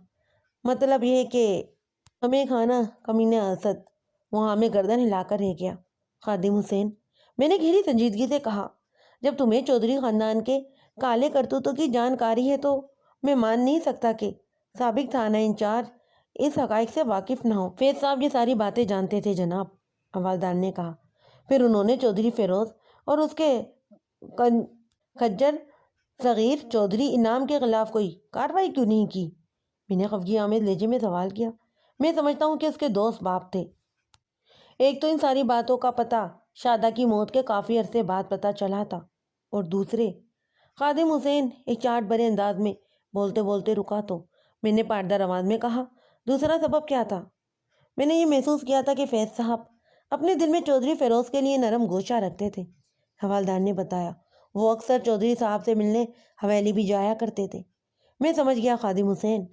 مطلب یہ کہ ہمیں کھانا کمینے اسد وہاں میں گردن ہلا کر رہ گیا۔ خادم حسین، میں نے گہری سنجیدگی سے کہا، جب تمہیں چودھری خاندان کے کالے کرتوتوں کی جانکاری ہے تو میں مان نہیں سکتا کہ سابق تھانہ انچارج اس حقائق سے واقف نہ ہو۔ فیض صاحب یہ ساری باتیں جانتے تھے جناب، حوالدار نے کہا۔ پھر انہوں نے چودھری فیروز اور اس کے کھجر صغیر چودھری انعام کے خلاف کوئی کارروائی کیوں نہیں کی؟ میں نے خفگی آمیز لہجے میں سوال کیا۔ میں سمجھتا ہوں کہ اس کے دوست باپ تھے۔ ایک تو ان ساری باتوں کا پتہ شادہ کی موت کے کافی عرصے بعد پتہ چلا تھا، اور دوسرے خادم حسین ایک چاٹ بھرے انداز میں بولتے بولتے رکا تو میں نے پاردار آواز میں کہا، دوسرا سبب کیا تھا؟ میں نے یہ محسوس کیا تھا کہ فیض صاحب اپنے دل میں چودھری فیروز کے لیے نرم گوشہ رکھتے تھے۔ حوالدار نے بتایا وہ اکثر چودھری صاحب سے ملنے حویلی بھی جایا کرتے تھے۔ میں سمجھ گیا خادم حسین،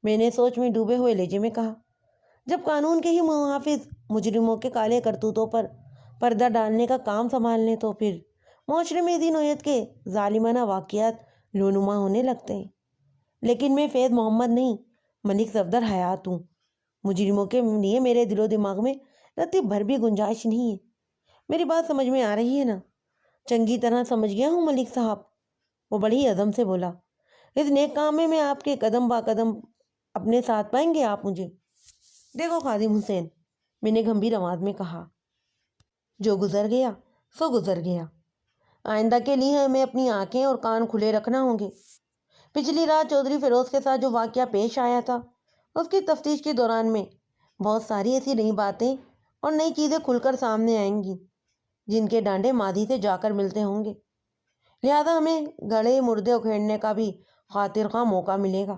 میں نے سوچ میں ڈوبے ہوئے لہجے میں کہا۔ جب قانون کے ہی محافظ مجرموں کے کالے کرتوتوں پر پردہ ڈالنے کا کام سنبھال لیں تو پھر معاشرے میں اسی نوعیت کے ظالمانہ واقعات رونما ہونے لگتے ہیں۔ لیکن میں فیض محمد نہیں، ملک صفدر حیات ہوں۔ مجرموں کے لیے میرے دل و دماغ میں رتی بھر بھی گنجائش نہیں ہے۔ میری بات سمجھ میں آ رہی ہے نا؟ چنگی طرح سمجھ گیا ہوں ملک صاحب، وہ بڑی عزم سے بولا۔ اس نیک کام میں آپ کے قدم با قدم اپنے ساتھ پائیں گے آپ مجھے؟ دیکھو خادم حسین، میں نے گمبھیر آواز میں کہا، جو گزر گیا سو گزر گیا۔ آئندہ کے لیے ہمیں اپنی آنکھیں اور کان کھلے رکھنا ہوں گے۔ پچھلی رات چودھری فیروز کے ساتھ جو واقعہ پیش آیا تھا، اس کی تفتیش کے دوران میں بہت ساری ایسی نئی باتیں اور نئی چیزیں کھل کر سامنے آئیں گی جن کے ڈانڈے ماضی سے جا کر ملتے ہوں گے۔ لہذا ہمیں گڑے مردے اکھیڑنے کا بھی خاطر خواہ موقع ملے گا۔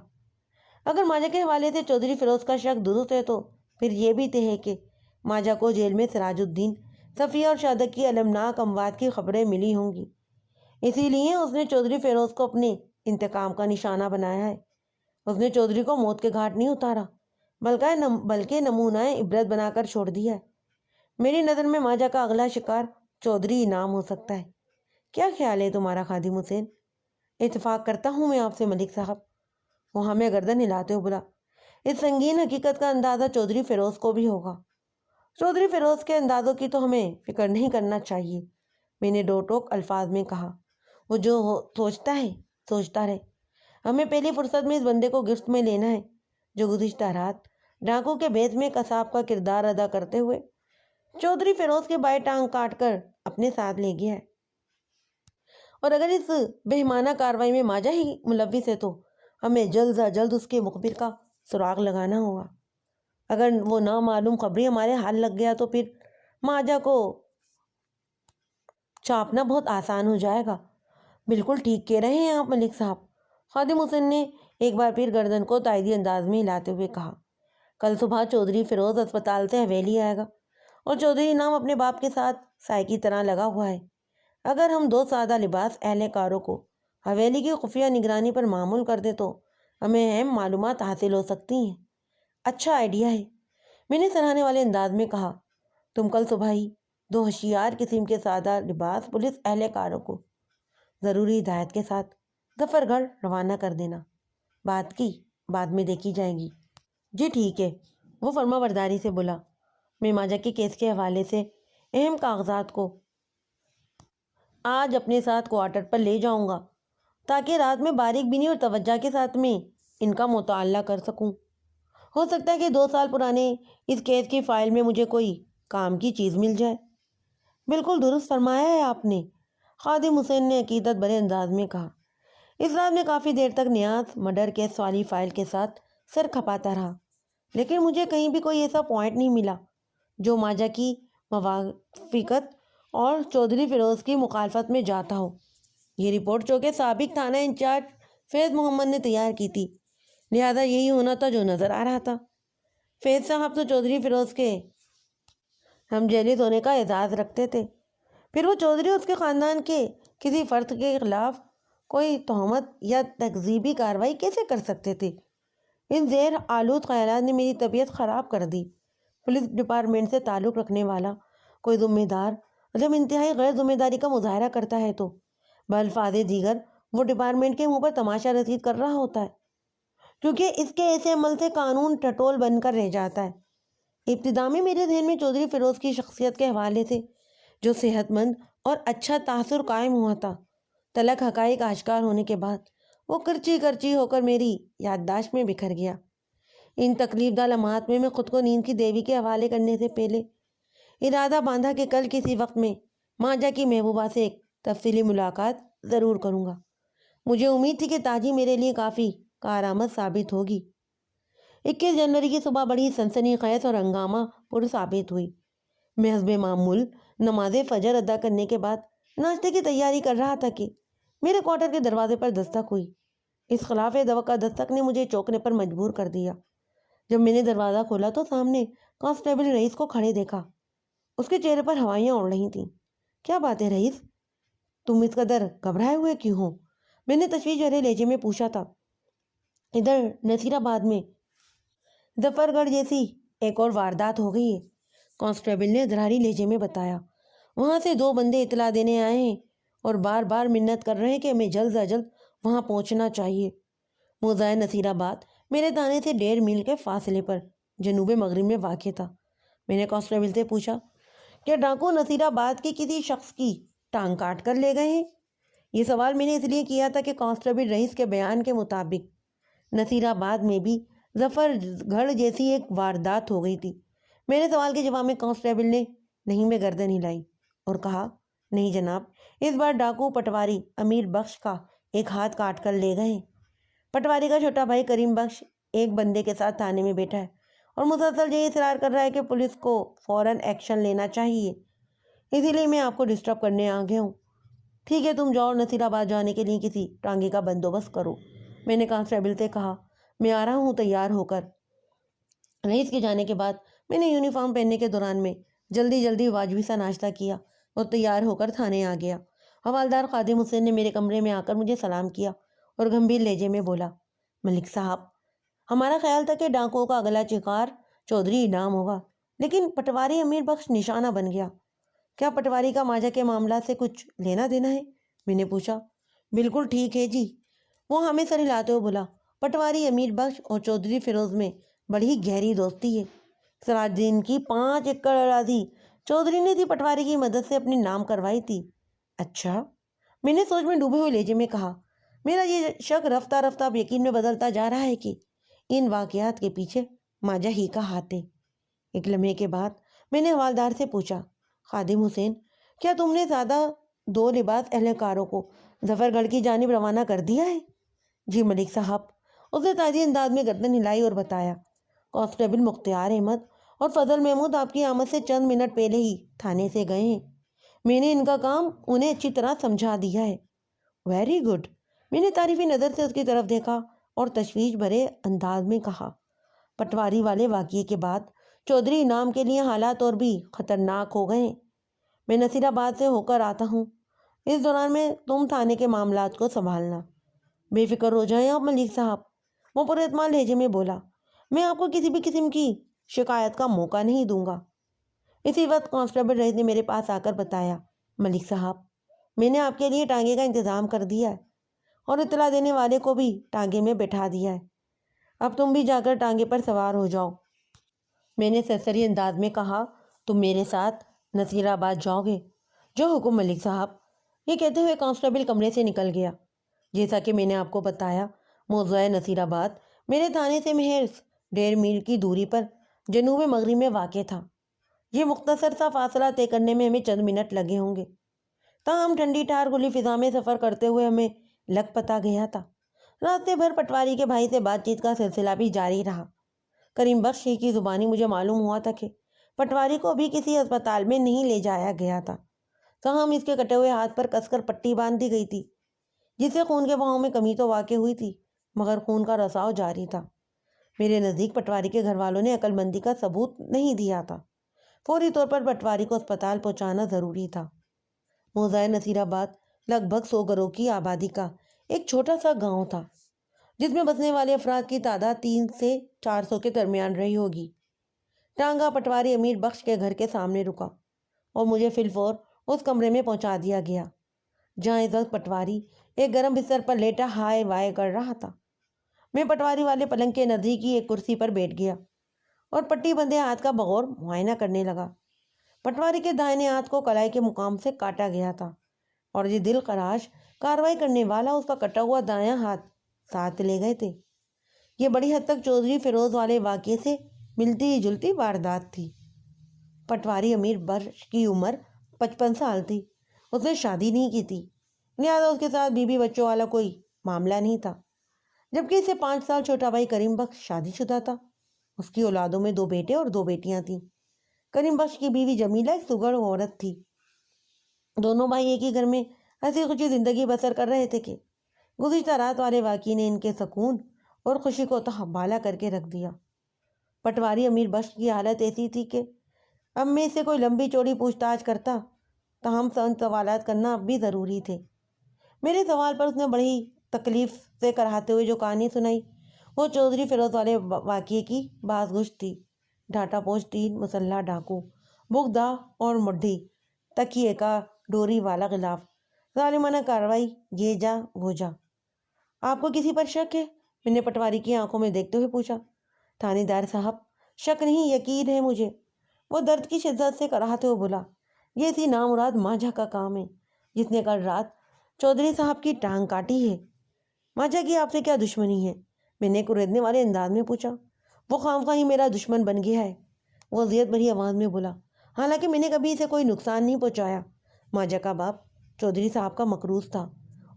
اگر ماجہ کے حوالے سے چودھری فیروز کا شک درست ہے تو پھر یہ بھی طے ہے کہ ماجہ کو جیل میں سراج الدین، صفیہ اور شہادت کی المناک اموات کی خبریں ملی ہوں گی۔ اسی لیے اس نے چودھری فیروز کو اپنے انتقام کا نشانہ بنایا ہے۔ اس نے چودھری کو موت کے گھاٹ نہیں اتارا بلکہ نمونہ عبرت بنا کر چھوڑ دیا ہے۔ میری نظر میں ماجہ کا اگلا شکار چودھری انعام ہو سکتا ہے۔ کیا خیال ہے تمہارا خادم حسین؟ اتفاق کرتا ہوں میں آپ سے ملک صاحب، وہ ہمیں گردن ہلاتے ہوئے بولا۔ اس سنگین حقیقت کا اندازہ چودھری فیروز کو بھی ہوگا۔ چودھری فیروز کے اندازوں کی تو ہمیں فکر نہیں کرنا چاہیے، میں نے ڈو ٹوک الفاظ میں کہا۔ وہ جو سوچتا ہے سوچتا رہے۔ ہمیں پہلی فرصت میں اس بندے کو گرفت میں لینا ہے جو گزشتہ رات ڈاکو کے بھیس میں قصاب کا کردار ادا کرتے ہوئے چودھری فیروز کے بائیں ٹانگ کاٹ کر اپنے ساتھ لے گیا ہے۔ اور اگر اس بہیمانہ کارروائی میں ماجہ ہی ملوث ہے تو ہمیں جلد از جلد اس کے مخبر کا سراغ لگانا ہوگا۔ اگر وہ نامعلوم خبری ہمارے ہاتھ لگ گیا تو پھر ماجہ کو چھاپنا بہت آسان ہو جائے گا۔ بالکل ٹھیک کہہ رہے ہیں آپ ملک صاحب، خادم حسین نے ایک بار پھر گردن کو تائیدی انداز میں ہلاتے ہوئے کہا۔ کل صبح چودھری فیروز اسپتال سے حویلی آئے گا اور چودھری انعام اپنے باپ کے ساتھ سائے کی طرح لگا ہوا ہے۔ اگر ہم دو سادہ لباس اہلکاروں کو حویلی کی خفیہ نگرانی پر معمول کر دیں تو ہمیں اہم معلومات حاصل ہو سکتی ہیں۔ اچھا آئیڈیا ہے، میں نے سراہنے والے انداز میں کہا۔ تم کل صبح ہی دو ہوشیار قسم کے سادہ لباس پولیس اہلکاروں کو ضروری ہدایت کے ساتھ ظفر گڑھ روانہ کر دینا۔ بات کی بعد میں دیکھی جائے گی۔ جی ٹھیک ہے، وہ فرما برداری سے بولا۔ میں ماجہ کے کیس کے حوالے سے اہم کاغذات کو آج اپنے ساتھ کوارٹر پر لے جاؤں گا تاکہ رات میں باریک بینی اور توجہ کے ساتھ میں ان کا مطالعہ کر سکوں۔ ہو سکتا ہے کہ 2 سال پرانے اس کیس کی فائل میں مجھے کوئی کام کی چیز مل جائے۔ بالکل درست فرمایا ہے آپ نے، خادم حسین نے عقیدت بھرے انداز میں کہا۔ اس رات میں کافی دیر تک نیاز مرڈر کیس والی فائل کے ساتھ سر کھپاتا رہا، لیکن مجھے کہیں بھی کوئی ایسا پوائنٹ نہیں ملا جو ماجہ کی موافقت اور چودھری فیروز کی مخالفت میں جاتا ہو۔ یہ رپورٹ چونکہ سابق تھانہ انچارج فیض محمد نے تیار کی تھی، لہذا یہی ہونا تھا جو نظر آ رہا تھا۔ فیض صاحب تو چودھری فیروز کے ہم جیلس ہونے کا اعزاز رکھتے تھے، پھر وہ چودھری اس کے خاندان کے کسی فرد کے خلاف کوئی تہمت یا تکذیبی کارروائی کیسے کر سکتے تھے؟ ان زہر آلود خیالات نے میری طبیعت خراب کر دی۔ پولیس ڈپارٹمنٹ سے تعلق رکھنے والا کوئی ذمہ دار جب انتہائی غیر ذمہ داری کا مظاہرہ کرتا ہے تو بالفاظ دیگر وہ ڈپارٹمنٹ کے منہ پر تماشا رسید کر رہا ہوتا ہے، کیونکہ اس کے ایسے عمل سے قانون ٹٹول بن کر رہ جاتا ہے۔ ابتدا میں میرے ذہن میں چودھری فیروز کی شخصیت کے حوالے سے جو صحت مند اور اچھا تاثر قائم ہوا تھا، تلک حقائق آشکار ہونے کے بعد وہ کرچی کرچی ہو کر میری یادداشت میں بکھر گیا۔ ان تکلیف دہ لمحات میں خود کو نیند کی دیوی کے حوالے کرنے سے پہلے ارادہ باندھا کہ کل کسی وقت میں ماجہ کی محبوبہ سے ایک تفصیلی ملاقات ضرور کروں گا۔ مجھے امید تھی کہ تاجی میرے لیے کافی کارآمد ثابت ہوگی۔ 21 جنوری کی صبح بڑی سنسنی خیز اور ہنگامہ پر ثابت ہوئی۔ میں حسب معمول نماز فجر ادا کرنے کے بعد ناشتے کی تیاری کر رہا تھا کہ میرے کوارٹر کے دروازے پر دستک ہوئی۔ اس خلاف توقع دستک نے مجھے چونکنے پر مجبور کر دیا۔ جب میں نے دروازہ کھولا تو سامنے کانسٹیبل رئیس کو کھڑے دیکھا۔ اس کے چہرے پر ہوائیاں اڑ رہی تھیں۔ کیا بات ہے رئیس، تم اس قدر گھبرائے ہوئے کیوں ہو؟ میں نے تشویش بھرے لہجے میں پوچھا تھا۔ ادھر نصیر آباد میں ظفر گڑھ جیسی ایک اور واردات ہو گئی ہے، کانسٹیبل نے ادھراری لہجے میں بتایا۔ وہاں سے 2 بندے اطلاع دینے آئے ہیں اور بار بار منت کر رہے ہیں کہ ہمیں جلد از جلد وہاں پہنچنا چاہیے۔ موضع نصیر آباد میرے تھانے سے 1.5 میل کے فاصلے پر جنوب مغرب میں واقع تھا۔ میں نے کانسٹیبل سے پوچھا، کیا ڈاکو نصیر آباد کے کسی شخص کی ٹانگ کاٹ کر لے گئے ہیں؟ یہ سوال میں نے اس لیے کیا تھا کہ کانسٹیبل رئیس کے بیان کے مطابق نصیر آباد میں بھی ظفر گڑھ جیسی ایک واردات ہو گئی تھی۔ میرے سوال کے جواب میں کانسٹیبل نے نہیں میں گردن ہلائی اور کہا، نہیں جناب، اس بار ڈاکو پٹواری امیر بخش کا ایک ہاتھ کاٹ کر لے گئے ہیں۔ پٹواری کا چھوٹا بھائی کریم بخش ایک بندے کے ساتھ تھانے میں بیٹھا ہے اور مسلسل یہ اصرار کر رہا ہے کہ پولیس کو فوراً ایکشن لینا چاہیے، اسی لیے میں آپ کو ڈسٹرب کرنے آ گیا ہوں۔ ٹھیک ہے، تم جاؤ اور نصیر آباد جانے کے لیے کسی ٹانگے کا بندوبست کرو۔ میں نے کانسٹیبل سے کہا، میں آ رہا ہوں تیار ہو کر۔ رئیس کے جانے کے بعد میں نے یونیفارم پہننے کے دوران میں جلدی واجبی سا ناشتہ کیا اور تیار ہو کر تھانے آ گیا۔ حوالدار خادم حسین نے میرے کمرے میں آ کر مجھے سلام کیا اور گمبھیر لہجے میں بولا، ملک صاحب، ہمارا خیال تھا کہ ڈاکوؤں کا اگلا شکار چودھری انعام ہوگا، لیکن پٹواری امیر بخش نشانہ بن گیا۔ کیا پٹواری کا ماجہ کے معاملات سے کچھ لینا دینا ہے؟ میں نے پوچھا۔ بالکل ٹھیک ہے جی، وہ ہمیں سر ہلاتے ہوئے بولا، پٹواری امیر بخش اور چودھری فیروز میں بڑی گہری دوستی ہے۔ سراج دین کی 5 ایکڑ اراضی چودھری نے تھی پٹواری کی مدد سے اپنے نام کروائی تھی۔ اچھا، میں نے سوچ میں ڈوبے ہوئے لہجے میں کہا۔ میرا یہ شک رفتہ رفتہ اب یقین میں بدلتا جا رہا ہے کہ ان واقعات کے پیچھے ماجہ ہی کا ہاتھ ہے۔ ایک لمحے کے بعد میں نے حوالدار سے پوچھا، خادم حسین، کیا تم نے زیادہ 2 لباس اہلکاروں کو ظفر گڑھ کی جانب روانہ کر دیا ہے؟ جی ملک صاحب، اس نے تازی انداز میں گردن ہلائی اور بتایا، کانسٹیبل مختار احمد اور فضل محمود آپ کی آمد سے چند منٹ پہلے ہی تھانے سے گئے ہیں۔ میں نے ان کا کام انہیں اچھی طرح سمجھا دیا ہے۔ ویری گڈ، میں نے تعریفی نظر سے اس کی طرف دیکھا اور تشویش بھرے انداز میں کہا، پٹواری والے واقعے کے بعد چودھری انعام کے لیے حالات اور بھی خطرناک ہو گئے ہیں۔ میں نصیر آباد سے ہو کر آتا ہوں، اس دوران میں تم تھانے کے معاملات کو سنبھالنا۔ بے فکر ہو جائیں آپ ملک صاحب، وہ پر اعتماد لہجے میں بولا، میں آپ کو کسی بھی قسم کی شکایت کا موقع نہیں دوں گا۔ اسی وقت کانسٹیبل رئیس نے میرے پاس آ کر بتایا، ملک صاحب، میں نے آپ کے لیے ٹانگے کا انتظام کر دیا ہے اور اطلاع دینے والے کو بھی ٹانگے میں بٹھا دیا ہے۔ اب تم بھی جا کر ٹانگے پر سوار ہو جاؤ۔ میں نے سرسری انداز میں کہا، تم میرے ساتھ نصیر آباد جاؤ گے؟ جو حکم ملک صاحب۔ یہ کہتے ہوئے کانسٹیبل کمرے سے نکل گیا۔ جیسا کہ میں نے آپ کو بتایا، موضوع نصیر آباد میرے تھانے سے محض 1.5 میل کی دوری پر جنوب مغرب میں واقع تھا۔ یہ مختصر سا فاصلہ طے کرنے میں ہمیں چند منٹ لگے ہوں گے، تاہم ٹھنڈی ٹھار کھلی فضا میں سفر کرتے ہوئے ہمیں لگ پتا گیا تھا۔ راستے بھر پٹواری کے بھائی سے بات چیت کا سلسلہ بھی جاری رہا۔ کریم بخش کی زبانی مجھے معلوم ہوا تھا کہ پٹواری کو ابھی کسی ہسپتال میں نہیں لے جایا گیا تھا، تاہم اس کے کٹے ہوئے ہاتھ پر کس کر پٹی باندھ دی گئی تھی، جس سے خون کے بہاؤ میں کمی تو واقع ہوئی تھی مگر خون کا رساؤ جاری تھا۔ میرے نزدیک پٹواری کے گھر والوں نے عقل مندی کا ثبوت نہیں دیا تھا۔ فوری طور پر پٹواری کو اسپتال پہنچانا ضروری تھا۔ موضع نصیر آباد لگ بھگ 100 گھروں کی آبادی کا ایک چھوٹا سا گاؤں تھا، جس میں بسنے والے افراد کی تعداد 300 سے 400 کے درمیان رہی ہوگی۔ ٹانگا پٹواری امیر بخش کے گھر کے سامنے رکا اور مجھے فی الفور اس کمرے میں پہنچا دیا گیا جہاں اس وقت پٹواری ایک گرم بستر پر لیٹا ہائے وائے کر رہا تھا۔ میں پٹواری والے پلنگ کے نزدیک ہی ایک کرسی پر بیٹھ گیا اور پٹی بندھے ہاتھ کا بغور معائنہ کرنے لگا۔ پٹواری کے دائیں ہاتھ کو کلائی کے مقام سے کاٹا گیا تھا اور یہ دل خراش کارروائی کرنے والا اس کا کٹا ہوا دایاں ہاتھ ساتھ لے گئے تھے۔ یہ بڑی حد تک چودھری فیروز والے واقعے سے ملتی جلتی واردات تھی۔ پٹواری امیر بخش کی عمر 55 سال تھی۔ اس نے شادی نہیں کی تھی، لہٰذا اس کے ساتھ بیوی بچوں والا کوئی معاملہ نہیں تھا، جبکہ اس سے 5 سال چھوٹا بھائی کریم بخش شادی شدہ تھا۔ اس کی اولادوں میں 2 بیٹے اور 2 بیٹیاں تھیں۔ کریم بخش کی بیوی جمیلہ ایک سگڑ عورت تھی۔ دونوں بھائی ایک ہی گھر میں ہنسی خوشی زندگی بسر کر رہے تھے کہ گزشتہ رات والے واقعے نے ان کے سکون اور خوشی کو بالا کر کے رکھ دیا۔ پٹواری امیر بخش کی حالت ایسی تھی کہ اب میں سے کوئی لمبی چوڑی پوچھ تاچھ کرتا، تاہم سوالات کرنا اب بھی ضروری تھے۔ میرے سوال پر اس نے بڑی تکلیف سے کراتے ہوئے جو کہانی سنائی وہ چودھری فیروز والے واقعے کی باز گشت تھی۔ ڈھاٹا پوش 3 مسلح ڈاکو، بغدہ اور مڈھی، تکیے کا ڈوری والا غلاف، ظالمانہ کارروائی، یہ جا وہ جا۔ آپ کو کسی پر شک ہے؟ میں نے پٹواری کی آنکھوں میں دیکھتے ہوئے پوچھا۔ تھانے دار صاحب، شک نہیں، یقین ہے مجھے، وہ درد کی شدت سے کراہتے ہوئے بولا۔ یہ اسی نامراد ماجھا کا کام ہے جس نے کل رات چودھری صاحب کی ٹانگ کاٹی ہے۔ ماجھا کی آپ سے کیا دشمنی ہے؟ میں نے کریدنے والے انداز میں پوچھا۔ وہ خواہ ہی میرا دشمن بن گیا ہے، وہ اذیت بھری آواز میں بولا، حالانکہ میں نے کبھی اسے کوئی نقصان نہیں پہنچایا۔ ماجھا کا باپ چودھری صاحب کا مقروض تھا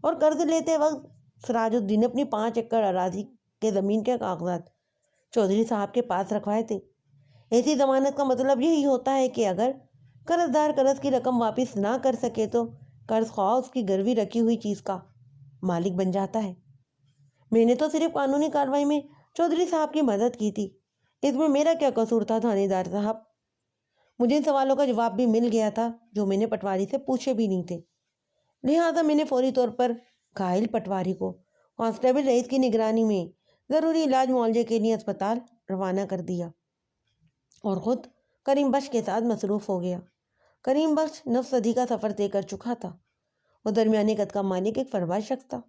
اور قرض لیتے وقت سراج الدین اپنی 5 ایکڑ اراضی کے زمین کے کاغذات چودھری صاحب کے پاس رکھوائے تھے۔ ایسی ضمانت کا مطلب یہی ہوتا ہے کہ اگر قرض دار قرض کی رقم واپس نہ کر سکے تو قرض خواہ اس کی گروی رکھی ہوئی چیز کا مالک بن جاتا ہے۔ میں نے تو صرف قانونی کارروائی میں چودھری صاحب کی مدد کی تھی، اس میں میرا کیا قصور تھا تھانے دار صاحب؟ مجھے ان سوالوں کا جواب بھی مل گیا تھا جو میں نے پٹواری سے پوچھے بھی نہیں تھے، لہٰذا میں نے فوری طور پر گھائل پٹواری کو کانسٹیبل رئیس کی نگرانی میں ضروری علاج معالجے کے لیے اسپتال روانہ کر دیا اور خود کریم بخش کے ساتھ مصروف ہو گیا۔ کریم بخش 9 صدی کا سفر طے کر چکا تھا۔ وہ درمیانے قد کا مالک ایک فرباز شخص تھا۔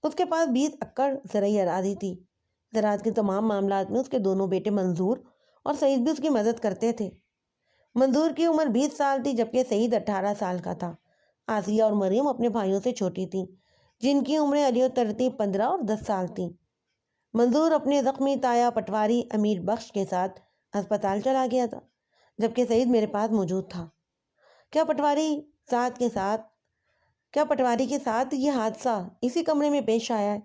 اس کے پاس 20 ایکڑ زرعی اراضی تھی۔ زراعت کے تمام معاملات میں اس کے دونوں بیٹے منظور اور سعید بھی اس کی مدد کرتے تھے۔ منظور کی عمر 20 سال تھی جبکہ سعید 18 سال کا تھا۔ آسیہ اور مریم اپنے بھائیوں سے چھوٹی تھیں جن کی عمریں علی و ترتیب 15 اور 10 سال تھیں۔ منظور اپنے زخمی تایا پٹواری امیر بخش کے ساتھ ہسپتال چلا گیا تھا جبکہ سعید میرے پاس موجود تھا۔ کیا پٹواری کے ساتھ یہ حادثہ اسی کمرے میں پیش آیا ہے؟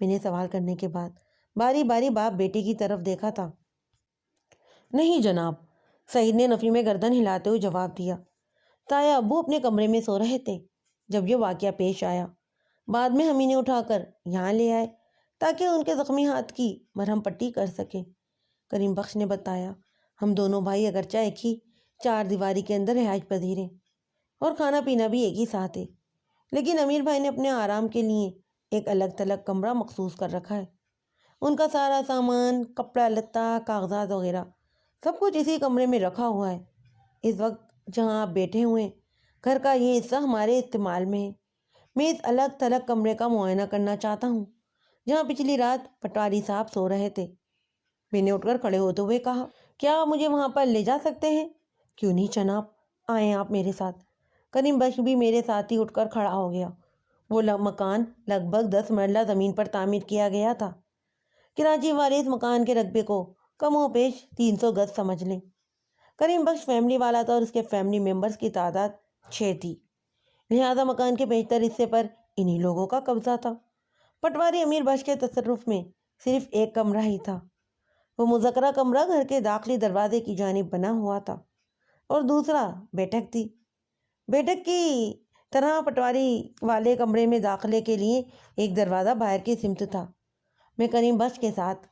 میں نے سوال کرنے کے بعد باری باری باپ بیٹے کی طرف دیکھا تھا۔ نہیں جناب، سعید نے نفی میں گردن ہلاتے ہوئے جواب دیا۔ تایا ابو اپنے کمرے میں سو رہے تھے جب یہ واقعہ پیش آیا۔ بعد میں ہم انہیں اٹھا کر یہاں لے آئے تاکہ ان کے زخمی ہاتھ کی مرہم پٹی کر سکیں، کریم بخش نے بتایا۔ ہم دونوں بھائی اگرچہ ایک ہی 4 دیواری کے اندر رہائش پذیر ہیں اور کھانا پینا بھی ایک ہی ساتھ ہے، لیکن امیر بھائی نے اپنے آرام کے لیے ایک الگ تھلگ کمرہ مخصوص کر رکھا ہے۔ ان کا سارا سامان، کپڑا لتا، کاغذات وغیرہ سب کچھ اسی کمرے میں رکھا ہوا ہے۔ اس وقت جہاں آپ بیٹھے ہوئے ہیں گھر کا یہ حصہ ہمارے استعمال میں ہے۔ میں اس الگ تھلگ کمرے کا معائنہ کرنا چاہتا ہوں جہاں پچھلی رات پٹواری صاحب سو رہے تھے۔ میں نے اٹھ کر کھڑے ہوتے ہوئے کہا، کیا آپ مجھے وہاں پر لے جا سکتے ہیں؟ کیوں نہیں جناب، آئیں آپ میرے ساتھ۔ کریم بخش بھی میرے ساتھ ہی اٹھ کر کھڑا ہو گیا۔ وہ مکان لگ بھگ 10 مرلہ زمین پر تعمیر کیا گیا تھا۔ کراچی والے اس مکان کے رقبے کو کم و بیش 300 گز سمجھ لیں۔ کریم بخش فیملی والا تھا اور اس کے فیملی ممبرز کی تعداد 6 تھی، لہٰذا مکان کے بیشتر حصے پر انہی لوگوں کا قبضہ تھا۔ پٹواری امیر بخش کے تصرف میں صرف ایک کمرہ ہی تھا۔ وہ مذکرہ کمرہ گھر کے داخلی دروازے کی جانب بنا ہوا تھا اور دوسرا بیٹھک تھی۔ بیٹھک کی طرح پٹواری والے کمرے میں داخلے کے لیے ایک دروازہ باہر کی سمت تھا۔ میں کریم بخش کے ساتھ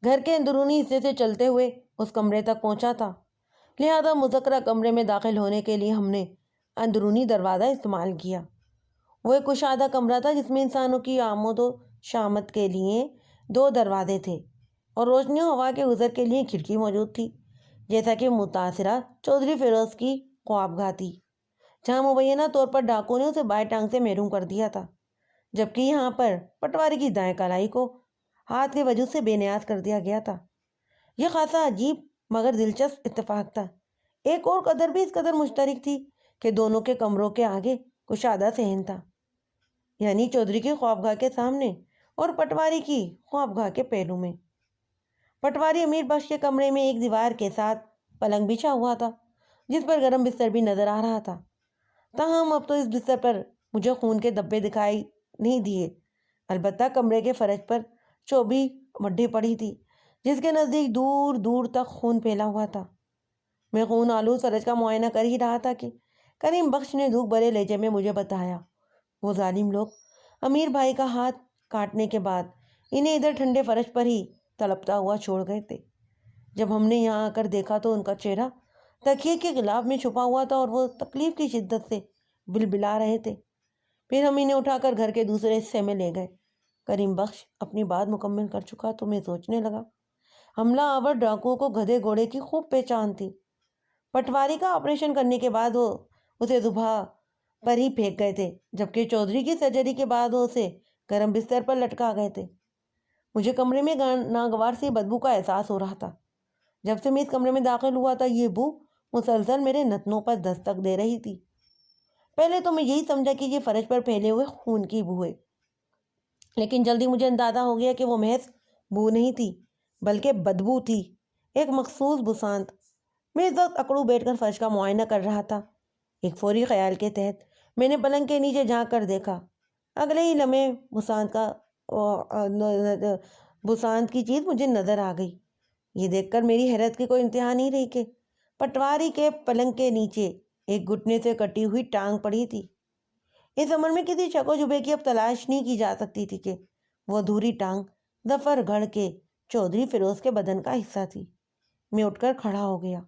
گھر کے اندرونی حصے سے چلتے ہوئے اس کمرے تک پہنچا تھا، لہذا مذکرہ کمرے میں داخل ہونے کے لیے ہم نے اندرونی دروازہ استعمال کیا۔ وہ ایک کشادہ کمرہ تھا جس میں انسانوں کی آمد و شامت کے لیے 2 دروازے تھے اور روشنی و ہوا کے گزر کے لیے کھڑکی موجود تھی، جیسا کہ متاثرہ چودھری فیروز کی خوابگاہ تھی جہاں مبینہ طور پر ڈاکو نے اسے بائیں ٹانگ سے محروم کر دیا تھا، جبکہ یہاں پر پٹواری کی دائیں کلائی کو ہاتھ کے وجود سے بے نیاز کر دیا گیا تھا۔ یہ خاصا عجیب مگر دلچسپ اتفاق تھا۔ ایک اور قدر بھی اس قدر مشترک تھی کہ دونوں کے کمروں کے آگے کشادہ صحن تھا، یعنی چودھری کی خوابگاہ کے سامنے اور پٹواری کی خوابگاہ کے پہلو میں۔ پٹواری امیر بخش کے کمرے میں ایک دیوار کے ساتھ پلنگ بچھا ہوا تھا جس پر گرم بستر بھی نظر آ رہا تھا، تاہم اب تو اس بستر پر مجھے خون کے دھبے دکھائی نہیں دیے، البتہ کمرے کے فرش پر چوبی مڈھی پڑی تھی جس کے نزدیک دور دور تک خون پھیلا ہوا تھا۔ میں خون آلود فرش کا معائنہ کر ہی رہا تھا کہ کریم بخش نے دکھ بھرے لہجے میں مجھے بتایا۔ وہ ظالم لوگ امیر بھائی کا ہاتھ کاٹنے کے بعد انہیں ادھر ٹھنڈے فرش پر ہی تڑپتا ہوا چھوڑ گئے تھے۔ جب ہم نے یہاں آ کر دیکھا تو ان کا چہرہ تکیے کے غلاف میں چھپا ہوا تھا اور وہ تکلیف کی شدت سے بلبلا رہے تھے۔ پھر ہم انہیں اٹھا کر گھر کے دوسرے حصے میں لے گئے۔ کریم بخش اپنی بات مکمل کر چکا تو میں سوچنے لگا، حملہ آور ڈاکوؤں کو گدھے گھوڑے کی خوب پہچان تھی۔ پٹواری کا آپریشن کرنے کے بعد وہ اسے صبح پر ہی پھینک گئے تھے، جبکہ چودھری کی سرجری کے بعد وہ اسے گرم بستر پر لٹکا گئے تھے۔ مجھے کمرے میں ناگوار سی بدبو کا احساس ہو رہا تھا۔ جب سے میں اس کمرے میں داخل ہوا تھا یہ بو مسلسل میرے نتنوں پر دستک دے رہی تھی۔ پہلے تو میں یہی سمجھا کہ یہ فرش پر پھیلے ہوئے خون کی بو ہے، لیکن جلدی مجھے اندازہ ہو گیا کہ وہ محض بو نہیں تھی بلکہ بدبو تھی، ایک مخصوص بسانت۔ میں اس وقت اکڑو بیٹھ کر فرش کا معائنہ کر رہا تھا۔ ایک فوری خیال کے تحت میں نے پلنگ کے نیچے جھانک کر دیکھا۔ اگلے ہی لمحے بسانت کی چیز مجھے نظر آ گئی۔ یہ دیکھ کر میری حیرت کی کوئی انتہا نہیں رہی کہ پٹواری کے پلنگ کے نیچے ایک گھٹنے سے کٹی ہوئی ٹانگ پڑی تھی۔ اس عمر میں کسی شک و شبے کی اب تلاش نہیں کی جا سکتی تھی کہ وہ ادھوری ٹانگ ظفر گڑھ کے چودھری فیروز کے بدن کا حصہ تھی۔ میں اٹھ کر کھڑا ہو گیا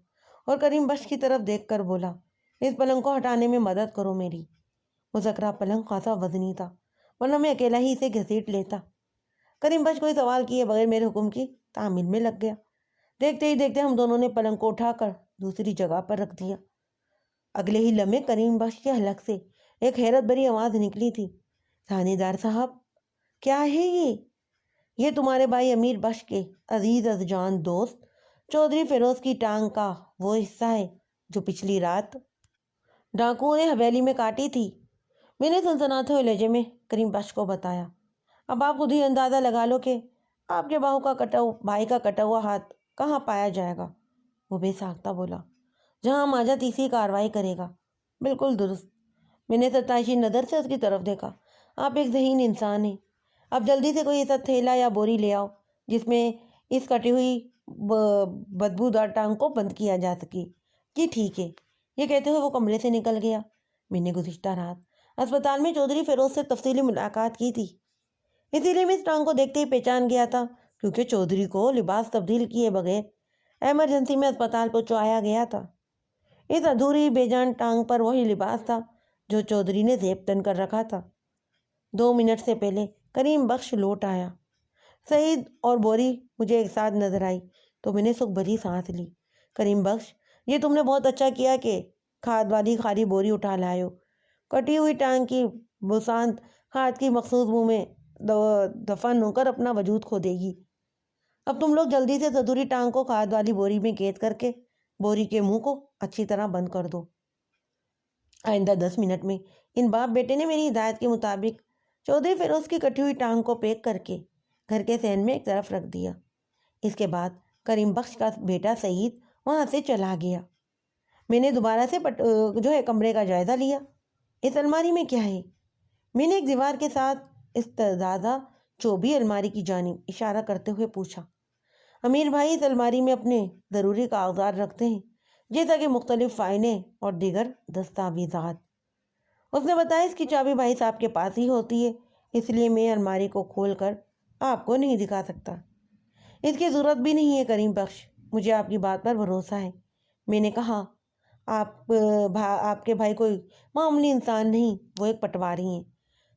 اور کریم بخش کی طرف دیکھ کر بولا، اس پلنگ کو ہٹانے میں مدد کرو میری۔ مذکرہ پلنگ خاصا وزنی تھا، ورنہ میں اکیلا ہی اسے گھسیٹ لیتا۔ کریم بخش کوئی سوال کیے بغیر میرے حکم کی تعمیل میں لگ گیا۔ دیکھتے ہی دیکھتے ہم دونوں نے پلنگ کو اٹھا کر دوسری جگہ پر رکھ دیا۔ اگلے ہی لمحے کریم بخش کے حلق سے ایک حیرت بھری آواز نکلی تھی، تھانے دار صاحب، کیا ہے یہ تمہارے بھائی امیر بخش کے عزیز از جان دوست چودھری فیروز کی ٹانگ کا وہ حصہ ہے جو پچھلی رات ڈاکوؤں نے حویلی میں کاٹی تھی۔ میں نے سنسناتے ہوئے لہجے میں کریم بخش کو بتایا۔ اب آپ خود ہی اندازہ لگا لو کہ آپ کے بھائی کا کٹا ہوا ہاتھ کہاں پایا جائے گا۔ وہ بے ساختہ بولا، جہاں ماجہ تیسری کارروائی کرے گا۔ بالکل درست۔ میں نے ستائشی نظر سے اس کی طرف دیکھا۔ آپ ایک ذہین انسان ہیں۔ اب جلدی سے کوئی ایسا تھیلا یا بوری لے آؤ جس میں اس کٹی ہوئی بدبودار ٹانگ کو بند کیا جا سکے۔ جی ٹھیک ہے۔ یہ کہتے ہوئے وہ کمرے سے نکل گیا۔ میں نے گزشتہ رات اسپتال میں چودھری فیروز سے تفصیلی ملاقات کی تھی، اسی لیے میں اس ٹانگ کو دیکھتے ہی پہچان گیا تھا، کیونکہ چودھری کو لباس تبدیل کیے بغیر ایمرجنسی میں اسپتال پہنچایا گیا تھا۔ اس ادھوری بے جان ٹانگ پر وہی لباس تھا جو چودھری نے زیب تن کر رکھا تھا۔ 2 منٹ سے پہلے کریم بخش لوٹ آیا۔ سعید اور بوری مجھے ایک ساتھ نظر آئی تو میں نے سکھ بھری سانس لی۔ کریم بخش، یہ تم نے بہت اچھا کیا کہ کھاد والی خالی بوری اٹھا لائے ہو۔ کٹی ہوئی ٹانگ کی بسانت ہاتھ کی مخصوص منہ میں دفن ہو کر اپنا وجود کھو دے گی۔ اب تم لوگ جلدی سے ادھوری ٹانگ کو کھاد والی بوری میں قید کر کے بوری کے منہ کو اچھی طرح بند کر دو۔ آئندہ 10 منٹ میں ان باپ بیٹے نے میری ہدایت کے مطابق چودھری فیروز کی کٹی ہوئی ٹانگ کو پیک کر کے گھر کے صحن میں ایک طرف رکھ دیا۔ اس کے بعد کریم بخش کا بیٹا سعید وہاں سے چلا گیا۔ میں نے دوبارہ سے کمرے کا جائزہ لیا۔ اس الماری میں کیا ہے؟ میں نے ایک دیوار کے ساتھ استدادہ چوبی الماری کی جانب اشارہ کرتے ہوئے پوچھا۔ امیر بھائی اس الماری میں اپنے ضروری کاغذات رکھتے ہیں، جیسا کہ مختلف فائلیں اور دیگر دستاویزات۔ اس نے بتایا اس کی چابی بھائی صاحب کے پاس ہی ہوتی ہے، اس لیے میں الماری کو کھول کر آپ کو نہیں دکھا سکتا۔ اس کی ضرورت بھی نہیں ہے کریم بخش، مجھے آپ کی بات پر بھروسہ ہے۔ میں نے کہا، آپ کے بھائی کوئی معمولی انسان نہیں، وہ ایک پٹواری ہیں۔